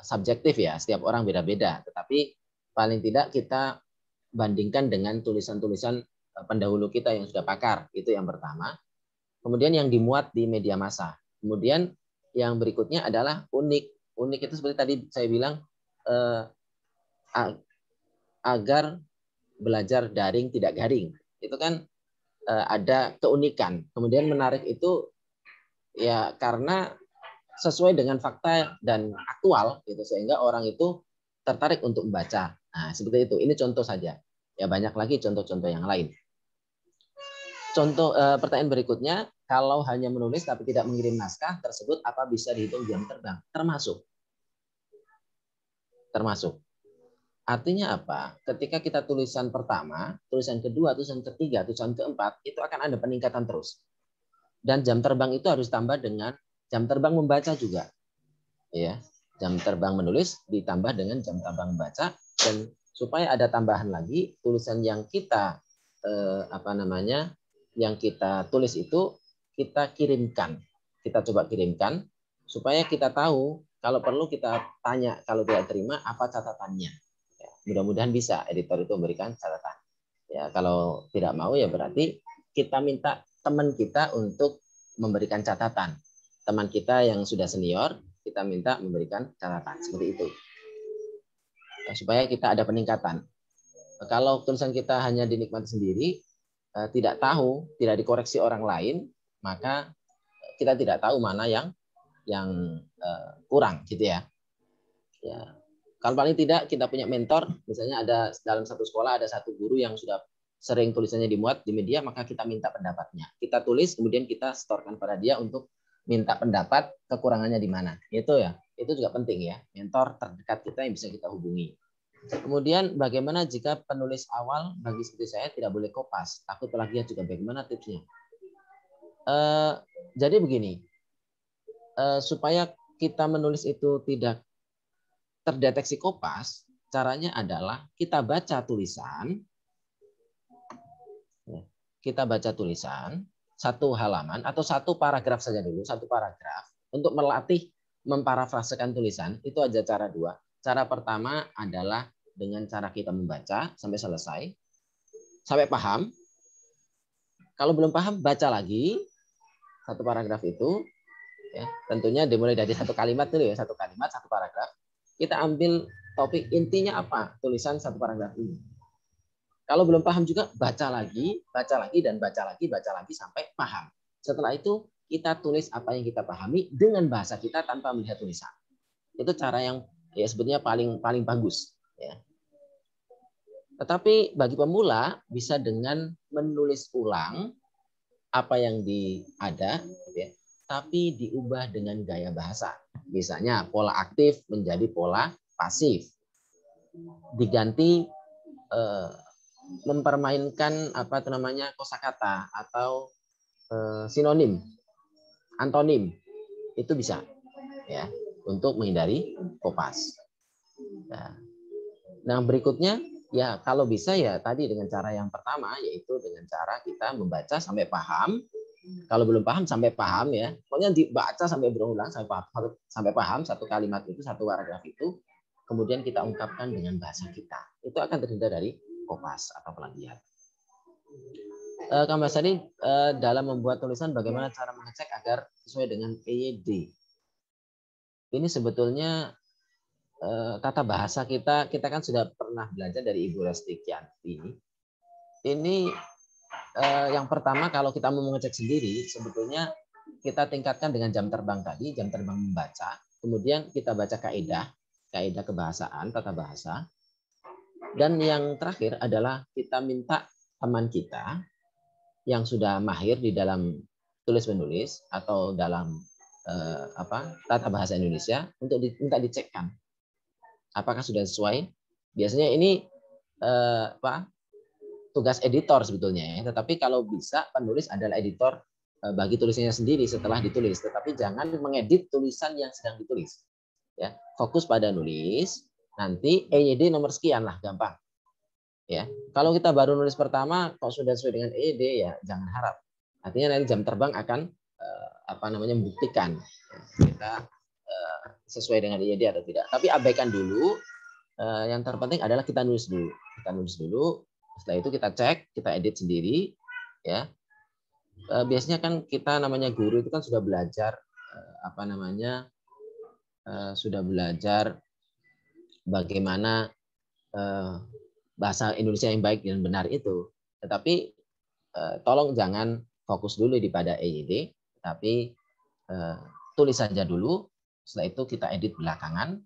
subjektif ya, setiap orang beda-beda. Tetapi paling tidak kita bandingkan dengan tulisan-tulisan pendahulu kita yang sudah pakar. Itu yang pertama. Kemudian yang dimuat di media massa. Kemudian yang berikutnya adalah unik. Unik itu seperti tadi saya bilang agar belajar daring tidak garing. Itu kan ada keunikan. Kemudian menarik itu ya karena sesuai dengan fakta dan aktual gitu sehingga orang itu tertarik untuk membaca. Nah, seperti itu. Ini contoh saja. Ya banyak lagi contoh-contoh yang lain. Contoh pertanyaan berikutnya, kalau hanya menulis tapi tidak mengirim naskah tersebut apa bisa dihitung jam terbang? Termasuk. Artinya apa? Ketika kita tulisan pertama, tulisan kedua, tulisan ketiga, tulisan keempat, itu akan ada peningkatan terus. Dan jam terbang itu harus tambah dengan jam terbang membaca juga. Ya, jam terbang menulis ditambah dengan jam terbang membaca, dan supaya ada tambahan lagi tulisan yang kita yang kita tulis itu kita kirimkan, kita coba kirimkan supaya kita tahu, kalau perlu kita tanya, kalau tidak terima apa catatannya. Ya, mudah-mudahan bisa editor itu memberikan catatan. Ya, kalau tidak mau ya berarti kita minta teman kita untuk memberikan catatan. Teman kita yang sudah senior kita minta memberikan catatan seperti itu supaya kita ada peningkatan. Kalau tulisan kita hanya dinikmati sendiri, tidak tahu, tidak dikoreksi orang lain, maka kita tidak tahu mana yang kurang gitu ya. Ya. Kalau paling tidak kita punya mentor, misalnya ada dalam satu sekolah ada satu guru yang sudah sering tulisannya dimuat di media, maka kita minta pendapatnya. Kita tulis kemudian kita setorkan pada dia untuk minta pendapat kekurangannya di mana. Itu ya, itu juga penting ya. Mentor terdekat kita yang bisa kita hubungi. Kemudian bagaimana jika penulis awal bagi seperti saya tidak boleh kopas, takut plagiat juga, bagaimana tipsnya? Jadi begini, supaya kita menulis itu tidak terdeteksi kopas, caranya adalah kita baca tulisan satu halaman atau satu paragraf saja dulu, satu paragraf untuk melatih memparafrasekan tulisan. Itu aja cara dua. Cara pertama adalah dengan cara kita membaca sampai selesai, sampai paham. Kalau belum paham, baca lagi satu paragraf itu. Ya, tentunya dimulai dari satu kalimat dulu ya, satu kalimat, satu paragraf. Kita ambil topik intinya apa tulisan satu paragraf ini. Kalau belum paham juga baca lagi dan baca lagi sampai paham. Setelah itu kita tulis apa yang kita pahami dengan bahasa kita tanpa melihat tulisan. Itu cara yang ya sebetulnya paling bagus ya. Tetapi bagi pemula bisa dengan menulis ulang apa yang ada ya, tapi diubah dengan gaya bahasa. Misalnya pola aktif menjadi pola pasif. Diganti mempermainkan kosakata atau sinonim, antonim, itu bisa ya untuk menghindari kopas. Nah berikutnya ya kalau bisa ya tadi dengan cara yang pertama, yaitu dengan cara kita membaca sampai paham. Kalau belum paham sampai paham ya, pokoknya dibaca sampai berulang sampai paham satu kalimat itu, satu paragraf itu, kemudian kita ungkapkan dengan bahasa kita. Itu akan terhindar dari kopas atau plagiat. Kang Basari, dalam membuat tulisan bagaimana cara mengecek agar sesuai dengan EYD? Ini sebetulnya tata bahasa kita kan sudah pernah belajar dari Ibu Resti Kianti. Ini yang pertama kalau kita mau mengecek sendiri, sebetulnya kita tingkatkan dengan jam terbang tadi, jam terbang membaca. Kemudian kita baca kaidah kebahasaan, tata bahasa. Dan yang terakhir adalah kita minta teman kita yang sudah mahir di dalam tulis-menulis atau dalam tata bahasa Indonesia untuk minta dicekkan apakah sudah sesuai. Biasanya ini tugas editor sebetulnya ya. Tetapi kalau bisa penulis adalah editor bagi tulisannya sendiri setelah ditulis. Tetapi jangan mengedit tulisan yang sedang ditulis. Ya, fokus pada nulis. Nanti EYD nomor sekian lah, gampang. Ya, kalau kita baru nulis pertama, kalau sudah sesuai dengan EYD ya jangan harap. Artinya nanti jam terbang akan membuktikan kita sesuai dengan EYD atau tidak. Tapi abaikan dulu. Yang terpenting adalah kita nulis dulu. Kita nulis dulu. Setelah itu kita cek, kita edit sendiri, ya. Biasanya kan kita namanya guru itu kan sudah belajar sudah belajar bagaimana bahasa Indonesia yang baik dan benar itu. Tetapi tolong jangan fokus dulu pada EYD, tapi tulis saja dulu. Setelah itu kita edit belakangan.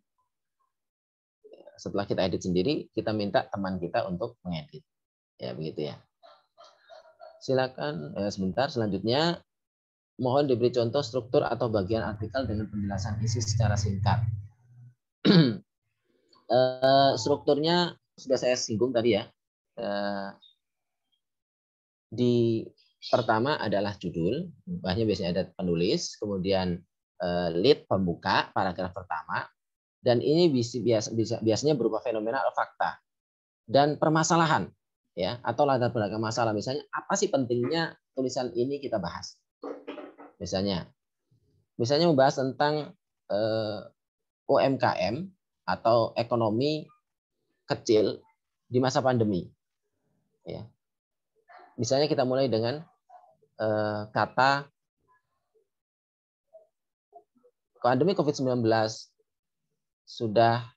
Setelah kita edit sendiri, kita minta teman kita untuk mengedit. Ya, begitu ya. Silakan sebentar. Selanjutnya, mohon diberi contoh struktur atau bagian artikel dengan penjelasan isi secara singkat. Strukturnya sudah saya singgung tadi ya. Di pertama adalah judul, biasanya ada penulis, kemudian lead pembuka paragraf pertama, dan ini biasanya berupa fenomena atau fakta dan permasalahan. Ya, atau latar belakang masalah, misalnya apa sih pentingnya tulisan ini kita bahas, misalnya membahas tentang UMKM atau ekonomi kecil di masa pandemi, ya. Misalnya kita mulai dengan kata pandemi COVID-19 sudah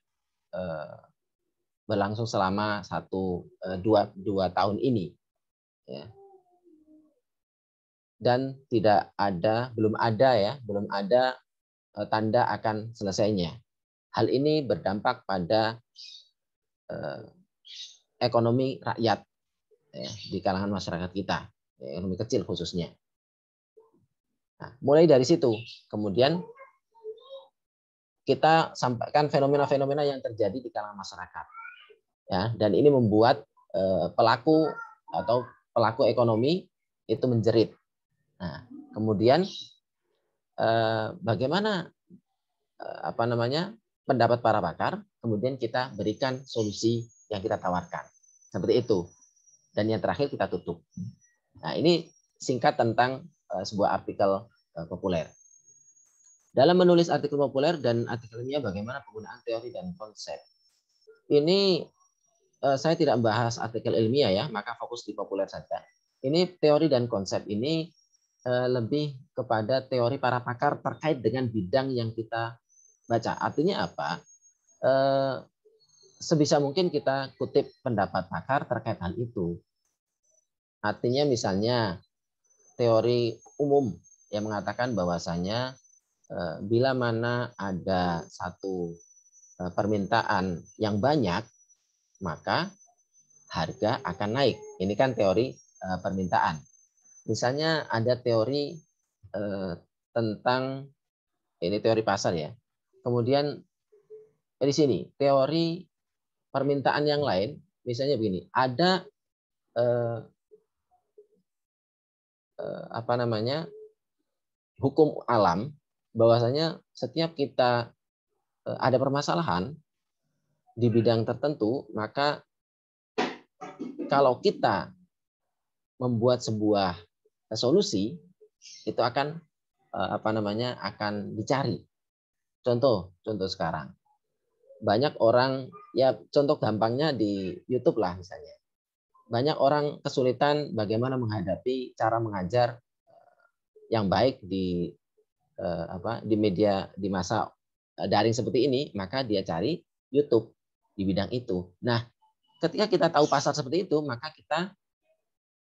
berlangsung selama 2 tahun ini, ya. Dan belum ada tanda akan selesainya. Hal ini berdampak pada ekonomi rakyat, ya, di kalangan masyarakat kita, ya, ekonomi kecil khususnya. Nah, mulai dari situ, kemudian kita sampaikan fenomena-fenomena yang terjadi di kalangan masyarakat. Ya, dan ini membuat pelaku ekonomi itu menjerit. Nah, kemudian bagaimana pendapat para pakar, kemudian kita berikan solusi yang kita tawarkan. Seperti itu. Dan yang terakhir kita tutup. Nah, ini singkat tentang sebuah artikel populer. Dalam menulis artikel populer dan artikel ilmiah, bagaimana penggunaan teori dan konsep. Ini saya tidak membahas artikel ilmiah ya, maka fokus di populer saja. Ini teori dan konsep ini lebih kepada teori para pakar terkait dengan bidang yang kita baca. Artinya apa? Sebisa mungkin kita kutip pendapat pakar terkait hal itu. Artinya misalnya teori umum yang mengatakan bahwasanya bila mana ada satu permintaan yang banyak, maka harga akan naik. Ini kan teori permintaan. Misalnya ada teori tentang, ini teori pasar ya. Kemudian di sini teori permintaan yang lain, misalnya begini, ada hukum alam, bahwasanya setiap kita ada permasalahan di bidang tertentu, maka kalau kita membuat sebuah solusi itu akan akan dicari. Contoh sekarang. Banyak orang, ya contoh gampangnya di YouTube lah misalnya. Banyak orang kesulitan bagaimana menghadapi cara mengajar yang baik di media, di masa daring seperti ini, maka dia cari YouTube di bidang itu. Nah, ketika kita tahu pasar seperti itu, maka kita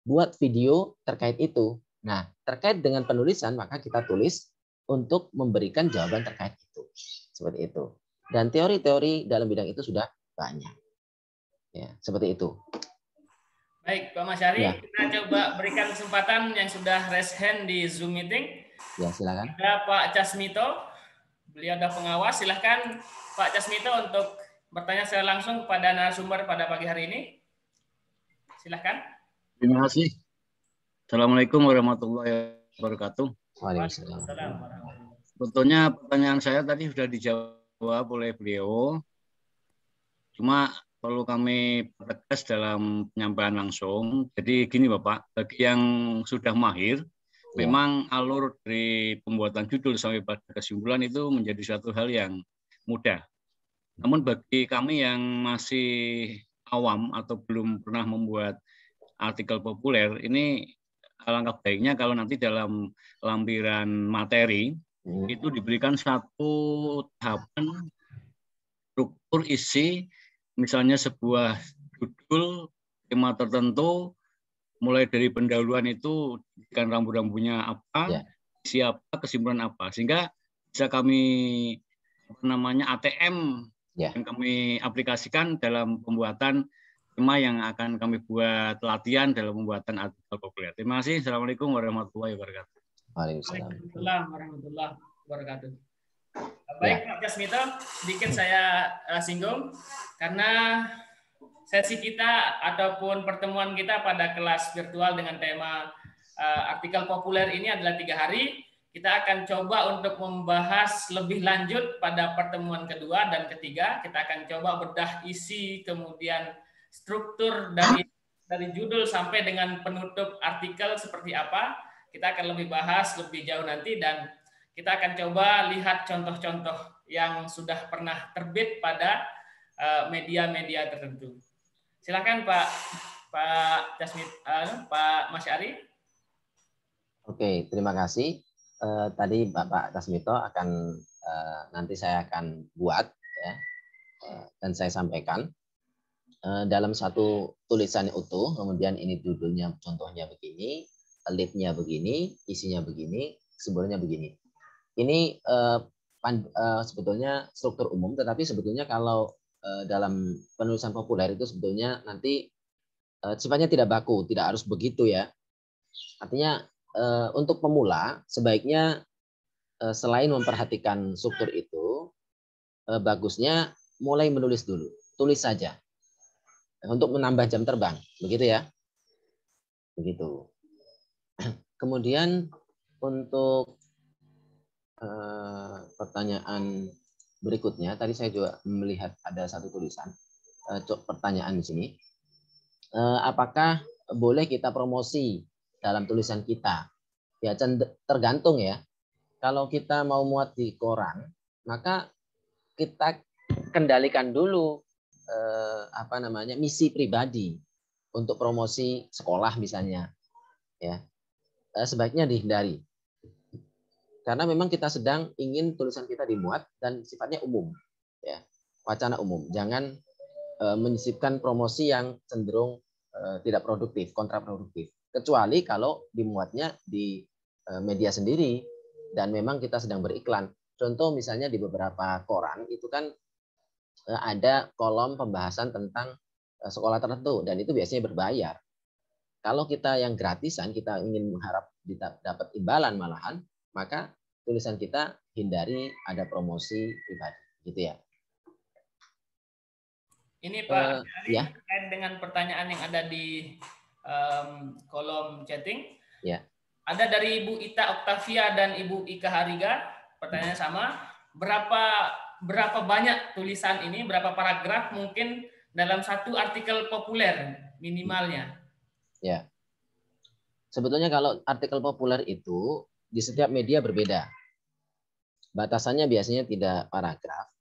buat video terkait itu. Nah, terkait dengan penulisan, maka kita tulis untuk memberikan jawaban terkait itu. Seperti itu. Dan teori-teori dalam bidang itu sudah banyak. Ya, seperti itu. Baik, Pak Masyari, Ya, kita coba berikan kesempatan yang sudah raise hand di Zoom meeting. ya silakan. Ada Pak Casmito, beliau ada pengawas. Silahkan Pak Casmito untuk bertanya secara langsung kepada narasumber pada pagi hari ini. Silahkan. Terima kasih. Assalamualaikum warahmatullahi wabarakatuh. Waalaikumsalam. Sebetulnya pertanyaan saya tadi sudah dijawab oleh beliau. Cuma perlu kami pertegas dalam penyampaian langsung. Jadi gini Bapak, bagi yang sudah mahir, memang alur dari pembuatan judul sampai pada kesimpulan itu menjadi suatu hal yang mudah. Namun bagi kami yang masih awam atau belum pernah membuat artikel populer, ini alangkah baiknya kalau nanti dalam lampiran materi itu diberikan satu tahapan struktur isi, misalnya sebuah judul tema tertentu, mulai dari pendahuluan itu kan rambu-rambunya apa, siapa, kesimpulan apa, sehingga bisa kami ATM yang kami aplikasikan dalam pembuatan tema yang akan kami buat latihan dalam pembuatan artikel populer. Terima kasih. Assalamualaikum warahmatullahi wabarakatuh. Waalaikumsalam warahmatullahi wabarakatuh. Baik, Pak Casmito, sedikit saya singgung karena sesi kita ataupun pertemuan kita pada kelas virtual dengan tema artikel populer ini adalah 3 hari. Kita akan coba untuk membahas lebih lanjut pada pertemuan kedua dan ketiga. Kita akan coba bedah isi, kemudian struktur dari judul sampai dengan penutup artikel seperti apa. Kita akan lebih bahas lebih jauh nanti dan kita akan coba lihat contoh-contoh yang sudah pernah terbit pada media-media tertentu. Silakan Pak Masyari. Oke, terima kasih. Tadi Bapak Casmito akan nanti saya akan buat ya, dan saya sampaikan dalam satu tulisan utuh. Kemudian ini judulnya, contohnya begini, lead-nya begini, isinya begini, kesimpulannya begini. Ini sebetulnya struktur umum, tetapi sebetulnya kalau dalam penulisan populer itu sebetulnya nanti sifatnya tidak baku, tidak harus begitu ya. Artinya untuk pemula sebaiknya selain memperhatikan struktur itu, bagusnya mulai menulis dulu, tulis saja untuk menambah jam terbang, begitu ya, begitu. Kemudian untuk pertanyaan berikutnya, tadi saya juga melihat ada satu tulisan pertanyaan di sini, apakah boleh kita promosi dalam tulisan kita? Ya tergantung ya. Kalau kita mau muat di koran, maka kita kendalikan dulu misi pribadi untuk promosi sekolah misalnya, ya sebaiknya dihindari. Karena memang kita sedang ingin tulisan kita dimuat dan sifatnya umum, ya wacana umum. Jangan menyisipkan promosi yang cenderung tidak produktif, kontraproduktif. Kecuali kalau dimuatnya di media sendiri dan memang kita sedang beriklan. Contoh misalnya di beberapa koran itu kan ada kolom pembahasan tentang sekolah tertentu dan itu biasanya berbayar. Kalau kita yang gratisan, kita ingin mengharap dapat imbalan malahan, maka tulisan kita hindari ada promosi pribadi, gitu ya. Ini Pak, terkait dengan pertanyaan yang ada di kolom chatting. Ya. Ada dari Ibu Ita Oktavia dan Ibu Ika Hariga, pertanyaan sama. Berapa banyak tulisan ini, berapa paragraf mungkin dalam satu artikel populer minimalnya? Ya. Sebetulnya kalau artikel populer itu di setiap media berbeda. Batasannya biasanya tidak paragraf.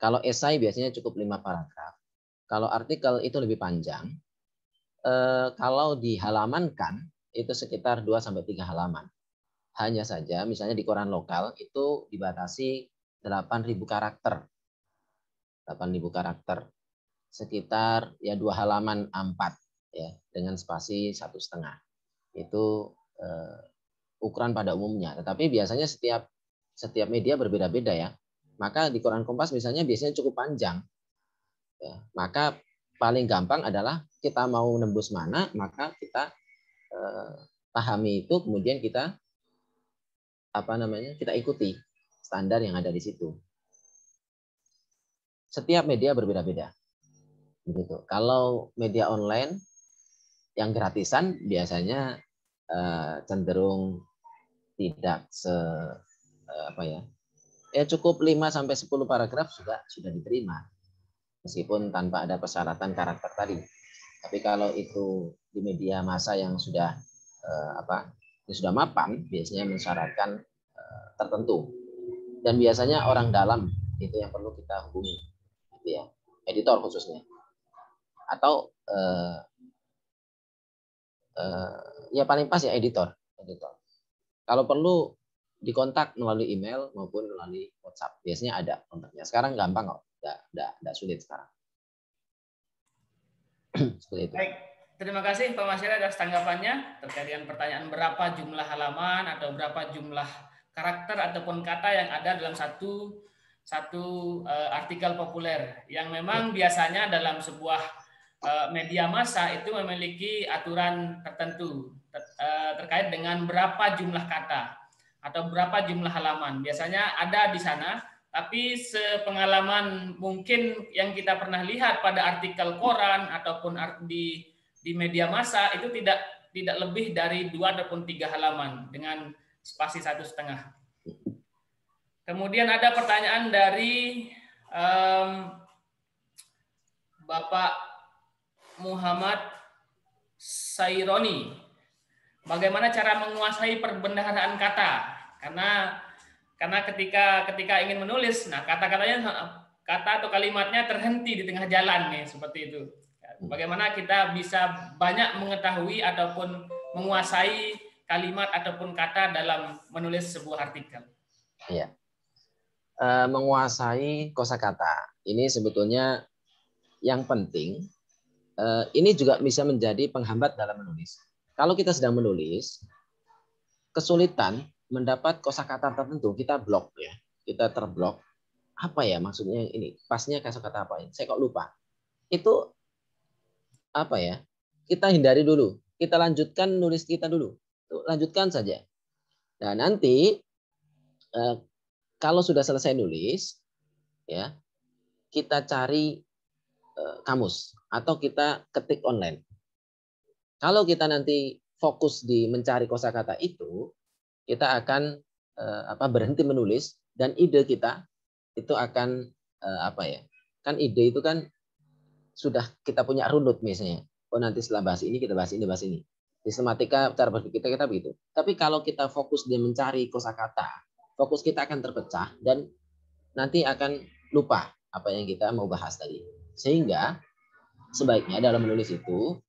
Kalau esai biasanya cukup 5 paragraf. Kalau artikel itu lebih panjang. Kalau dihalamankan itu sekitar 2-3 halaman. Hanya saja misalnya di koran lokal itu dibatasi 8.000 karakter. 8.000 karakter. Sekitar ya 2 halaman A4 ya dengan spasi 1,5. Itu ukuran pada umumnya. Tetapi biasanya setiap media berbeda-beda ya. Maka di koran Kompas misalnya biasanya cukup panjang. Ya, maka paling gampang adalah kita mau nembus mana, maka kita pahami itu, kemudian kita kita ikuti standar yang ada di situ. Setiap media berbeda-beda. Begitu. Kalau media online yang gratisan biasanya cenderung tidak cukup 5 sampai 10 paragraf sudah diterima. Meskipun tanpa ada persyaratan karakter tadi. Tapi kalau itu di media massa yang sudah mapan, biasanya mensyaratkan tertentu. Dan biasanya orang dalam itu yang perlu kita hubungi, gitu ya, editor khususnya. Atau ya paling pas ya editor. Kalau perlu dikontak melalui email maupun melalui WhatsApp, biasanya ada kontaknya. Sekarang gampang kok, nggak sulit sekarang. Seperti itu. Baik, terima kasih Pak Mas Ari atas tanggapannya terkait dengan pertanyaan berapa jumlah halaman atau berapa jumlah karakter ataupun kata yang ada dalam satu artikel populer yang memang biasanya dalam sebuah media massa itu memiliki aturan tertentu terkait dengan berapa jumlah kata atau berapa jumlah halaman. Biasanya ada di sana, tapi sepengalaman mungkin yang kita pernah lihat pada artikel koran ataupun di media massa itu tidak lebih dari 2 ataupun 3 halaman dengan spasi 1,5. Kemudian ada pertanyaan dari Bapak Muhammad Saironi. Bagaimana cara menguasai perbendaharaan kata? Karena ketika ingin menulis, nah kata-katanya, kata atau kalimatnya terhenti di tengah jalan nih, seperti itu. Bagaimana kita bisa banyak mengetahui ataupun menguasai kalimat ataupun kata dalam menulis sebuah artikel? Iya. Menguasai kosakata ini sebetulnya yang penting. Ini juga bisa menjadi penghambat dalam menulis. Kalau kita sedang menulis, kesulitan mendapat kosakata tertentu, kita blok ya, kita terblok. Apa ya maksudnya ini? Pasnya kosakata apa ini? Saya kok lupa. Itu apa ya? Kita hindari dulu. Kita lanjutkan nulis kita dulu. Lanjutkan saja. Nah nanti kalau sudah selesai nulis, ya kita cari kamus atau kita ketik online. Kalau kita nanti fokus di mencari kosakata itu, kita akan berhenti menulis dan ide kita itu akan kan ide itu kan sudah kita punya runut misalnya. Oh nanti setelah bahas ini kita bahas ini, bahas ini. Sistematika cara berpikir kita begitu. Tapi kalau kita fokus di mencari kosakata, fokus kita akan terpecah dan nanti akan lupa apa yang kita mau bahas tadi. Sehingga sebaiknya dalam menulis itu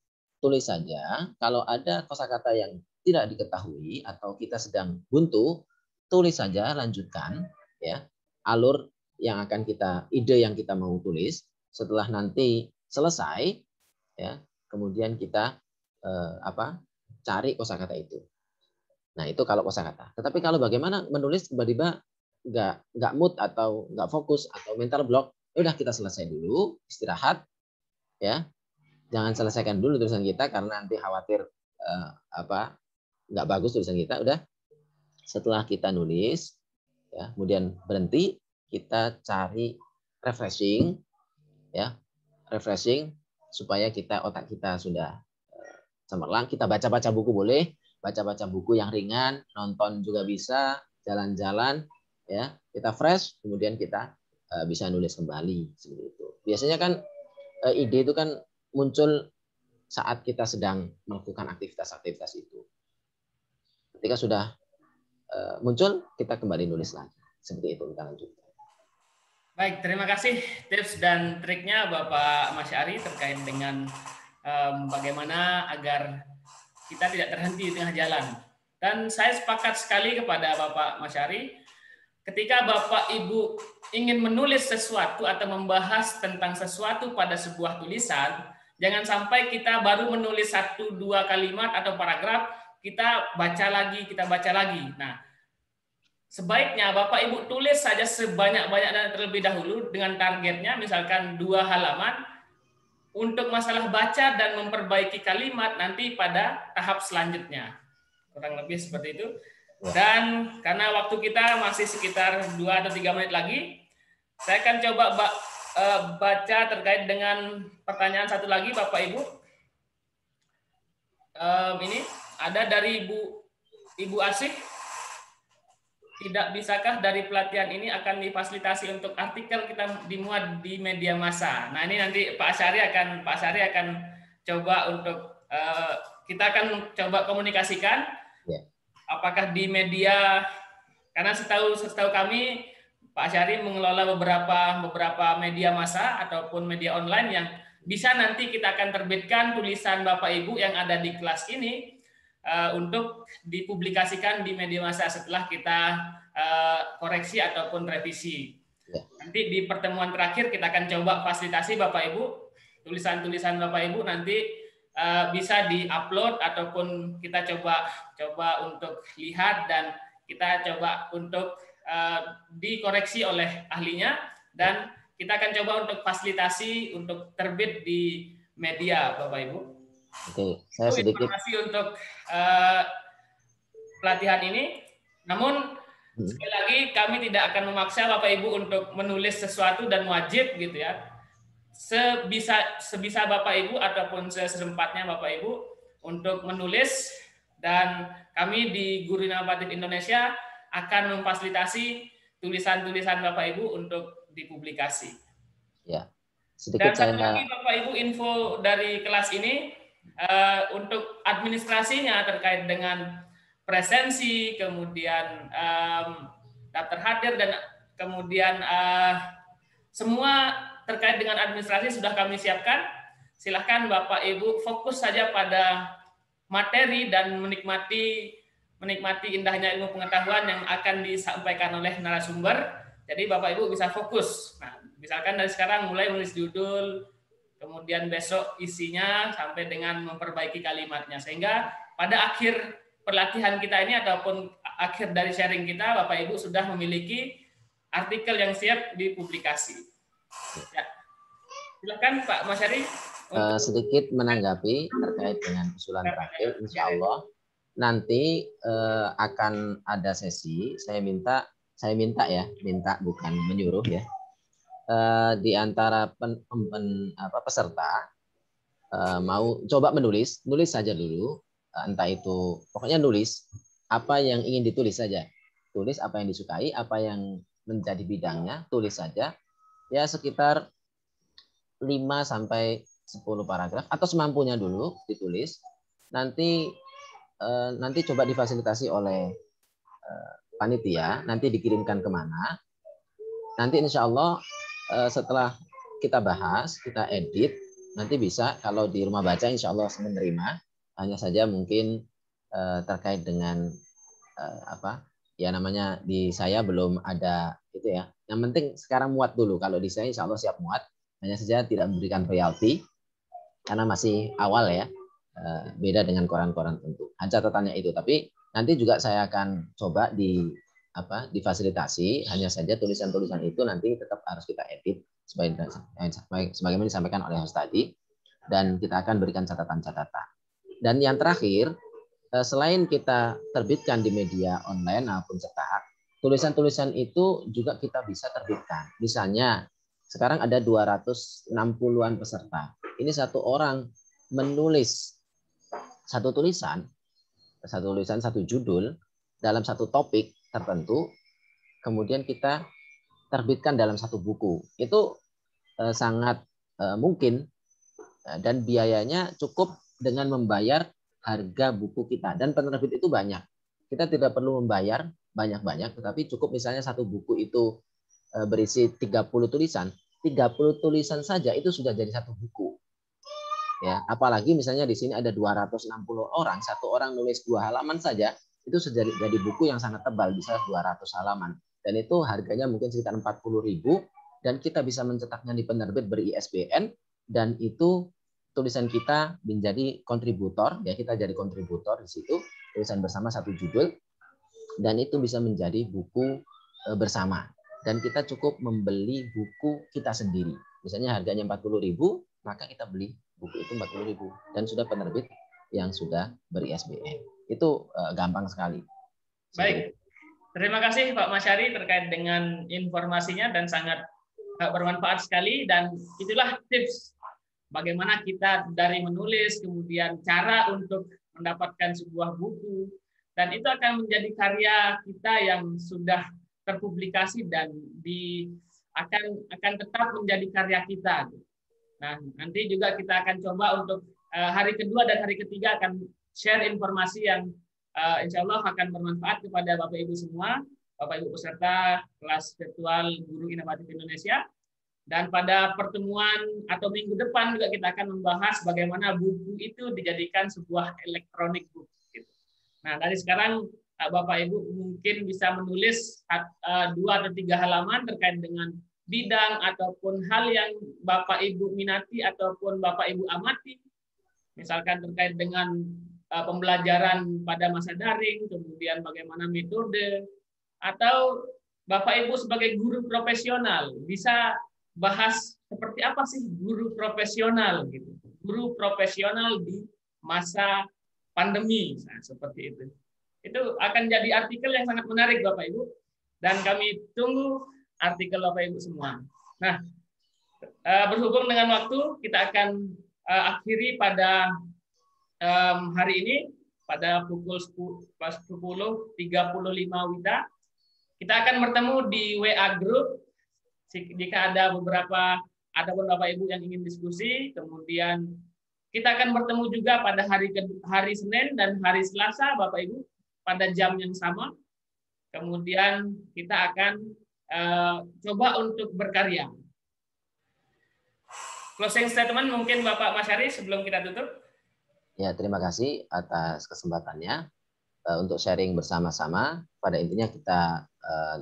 tulis saja. Kalau ada kosakata yang tidak diketahui atau kita sedang buntu, tulis saja, lanjutkan ya alur yang akan ide yang kita mau tulis. Setelah nanti selesai ya, kemudian kita cari kosakata itu. Nah, itu kalau kosakata. Tetapi kalau bagaimana menulis tiba-tiba nggak mood atau nggak fokus atau mental block, udah kita selesai dulu, istirahat ya. Jangan selesaikan dulu tulisan kita karena nanti khawatir nggak bagus tulisan kita. Udah setelah kita nulis ya, kemudian berhenti, kita cari refreshing ya, refreshing supaya otak kita sudah cemerlang. Kita baca-baca buku boleh, baca-baca buku yang ringan, nonton juga bisa, jalan-jalan ya, kita fresh, kemudian kita bisa nulis kembali seperti itu. Biasanya kan ide itu kan muncul saat kita sedang melakukan aktivitas-aktivitas itu. Ketika sudah muncul, kita kembali nulis lagi. Seperti itu kita lanjutkan. Baik, terima kasih tips dan triknya Bapak Mas Ari terkait dengan bagaimana agar kita tidak terhenti di tengah jalan. Dan saya sepakat sekali kepada Bapak Mas Ari, ketika Bapak Ibu ingin menulis sesuatu atau membahas tentang sesuatu pada sebuah tulisan, jangan sampai kita baru menulis 1-2 kalimat atau paragraf, kita baca lagi. Nah, sebaiknya Bapak Ibu tulis saja sebanyak-banyaknya terlebih dahulu dengan targetnya misalkan 2 halaman. untuk masalah baca dan memperbaiki kalimat nanti pada tahap selanjutnya. Kurang lebih seperti itu. Dan karena waktu kita masih sekitar 2 atau 3 menit lagi, saya akan coba baca terkait dengan pertanyaan satu lagi, Bapak Ibu. Ini ada dari Ibu Asih. Tidak bisakah dari pelatihan ini akan difasilitasi untuk artikel kita dimuat di media massa? Nah, ini nanti Pak Asyari akan coba untuk kita akan coba komunikasikan apakah di media, karena setahu kami Pak Asyari mengelola beberapa media massa ataupun media online yang bisa nanti kita akan terbitkan tulisan Bapak Ibu yang ada di kelas ini untuk dipublikasikan di media massa setelah kita koreksi ataupun revisi. Nanti di pertemuan terakhir kita akan coba fasilitasi Bapak Ibu, tulisan-tulisan Bapak Ibu nanti bisa di-upload ataupun kita coba untuk lihat dan kita coba untuk dikoreksi oleh ahlinya, dan kita akan coba untuk fasilitasi untuk terbit di media Bapak Ibu. Oke, saya sedikit informasi untuk pelatihan ini. Namun sekali lagi kami tidak akan memaksa Bapak Ibu untuk menulis sesuatu dan wajib gitu ya. Sebisa Bapak Ibu ataupun sesempatnya Bapak Ibu untuk menulis, dan kami di Guru Inovatif Indonesia akan memfasilitasi tulisan-tulisan Bapak Ibu untuk dipublikasi. Ya. Sedikit dan satu lagi Bapak Ibu info dari kelas ini. Untuk administrasinya terkait dengan presensi, kemudian daftar hadir, dan kemudian semua terkait dengan administrasi sudah kami siapkan. Silahkan Bapak Ibu fokus saja pada materi dan menikmati indahnya ilmu pengetahuan yang akan disampaikan oleh narasumber. Jadi Bapak Ibu bisa fokus. Nah, misalkan dari sekarang mulai menulis judul, kemudian besok isinya sampai dengan memperbaiki kalimatnya, sehingga pada akhir pelatihan kita ini ataupun akhir dari sharing kita, Bapak Ibu sudah memiliki artikel yang siap dipublikasi. Ya. Silakan Pak Masyari. Sedikit menanggapi terkait dengan usulan terakhir, insya Allah nanti akan ada sesi. Saya minta bukan menyuruh ya. Di antara peserta mau coba nulis saja dulu, entah itu pokoknya nulis apa yang ingin ditulis saja, tulis apa yang disukai, apa yang menjadi bidangnya, tulis saja ya sekitar 5 sampai 10 paragraf atau semampunya dulu ditulis, nanti coba difasilitasi oleh panitia, nanti dikirimkan kemana, nanti insya Allah setelah kita bahas, kita edit, nanti bisa kalau di rumah baca insya Allah menerima. Hanya saja mungkin terkait dengan namanya di saya belum ada itu ya. Yang penting sekarang muat dulu. Kalau di saya insya Allah siap muat. Hanya saja tidak memberikan royalti karena masih awal ya. Beda dengan koran-koran tentu. Catatannya itu. Tapi nanti juga saya akan coba difasilitasi, hanya saja tulisan-tulisan itu nanti tetap harus kita edit sebagaimana disampaikan oleh host tadi, dan kita akan berikan catatan-catatan. Dan yang terakhir, selain kita terbitkan di media online maupun cetak, tulisan-tulisan itu juga kita bisa terbitkan. Misalnya sekarang ada 260-an peserta. Ini satu orang menulis satu tulisan, satu judul dalam satu topik tertentu, kemudian kita terbitkan dalam satu buku. Itu sangat mungkin, dan biayanya cukup dengan membayar harga buku kita. Dan penerbit itu banyak. Kita tidak perlu membayar banyak-banyak, tetapi cukup misalnya satu buku itu berisi 30 tulisan. 30 tulisan saja itu sudah jadi satu buku. Ya, apalagi misalnya di sini ada 260 orang, satu orang nulis 2 halaman saja, itu sudah jadi buku yang sangat tebal, bisa 200 halaman. Dan itu harganya mungkin sekitar 40.000, dan kita bisa mencetaknya di penerbit ber-ISBN, dan itu tulisan kita menjadi kontributor, ya kita jadi kontributor di situ, tulisan bersama satu judul, dan itu bisa menjadi buku bersama. Dan kita cukup membeli buku kita sendiri. Misalnya harganya 40.000, maka kita beli buku itu 40.000 dan sudah penerbit yang sudah ber-ISBN. Itu gampang sekali. Baik. Terima kasih Pak Masyari terkait dengan informasinya dan sangat bermanfaat sekali, dan itulah tips bagaimana kita dari menulis kemudian cara untuk mendapatkan sebuah buku, dan itu akan menjadi karya kita yang sudah terpublikasi dan akan tetap menjadi karya kita. Nah, nanti juga kita akan coba untuk hari kedua dan hari ketiga akan share informasi yang insya Allah akan bermanfaat kepada Bapak Ibu semua, Bapak Ibu peserta kelas virtual Guru Inovatif Indonesia. Dan pada pertemuan atau minggu depan juga kita akan membahas bagaimana buku itu dijadikan sebuah electronic book. Nah, dari sekarang Bapak Ibu mungkin bisa menulis 2 atau 3 halaman terkait dengan bidang ataupun hal yang Bapak Ibu minati ataupun Bapak Ibu amati. Misalkan terkait dengan pembelajaran pada masa daring, kemudian bagaimana metode, atau Bapak Ibu sebagai guru profesional bisa bahas seperti apa sih guru profesional gitu. Guru profesional di masa pandemi, nah, seperti itu. Itu akan jadi artikel yang sangat menarik Bapak Ibu, dan kami tunggu artikel Bapak Ibu semua. Nah, berhubung dengan waktu, kita akan akhiri pada hari ini pada pukul 10.35 WITA. Kita akan bertemu di WA Group. Jika ada beberapa Bapak Ibu yang ingin diskusi, kemudian kita akan bertemu juga pada hari Senin dan hari Selasa, Bapak Ibu, pada jam yang sama. Kemudian kita akan coba untuk berkarya. Closing statement mungkin Bapak Masyari sebelum kita tutup. Ya, terima kasih atas kesempatannya untuk sharing bersama-sama. Pada intinya kita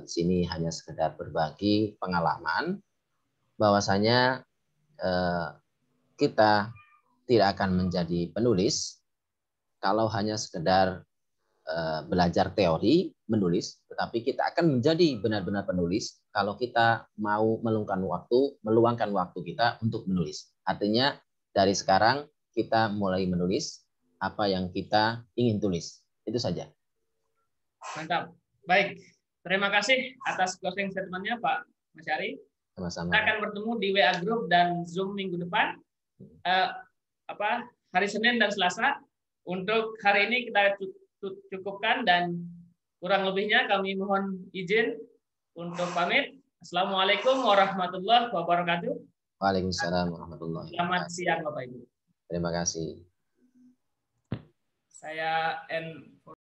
di sini hanya sekedar berbagi pengalaman, bahwasanya kita tidak akan menjadi penulis kalau hanya sekedar belajar teori menulis, tetapi kita akan menjadi benar-benar penulis kalau kita mau meluangkan waktu kita untuk menulis. Artinya dari sekarang kita mulai menulis apa yang kita ingin tulis. Itu saja. Mantap. Baik. Terima kasih atas closing statement-nya Pak Masyari. Sama-sama. Kita akan bertemu di WA Group dan Zoom minggu depan. Hari Senin dan Selasa. Untuk hari ini kita cukupkan, dan kurang lebihnya kami mohon izin untuk pamit. Assalamualaikum warahmatullahi wabarakatuh. Waalaikumsalam warahmatullahi wabarakatuh. Selamat siang Bapak Ibu. Terima kasih. Saya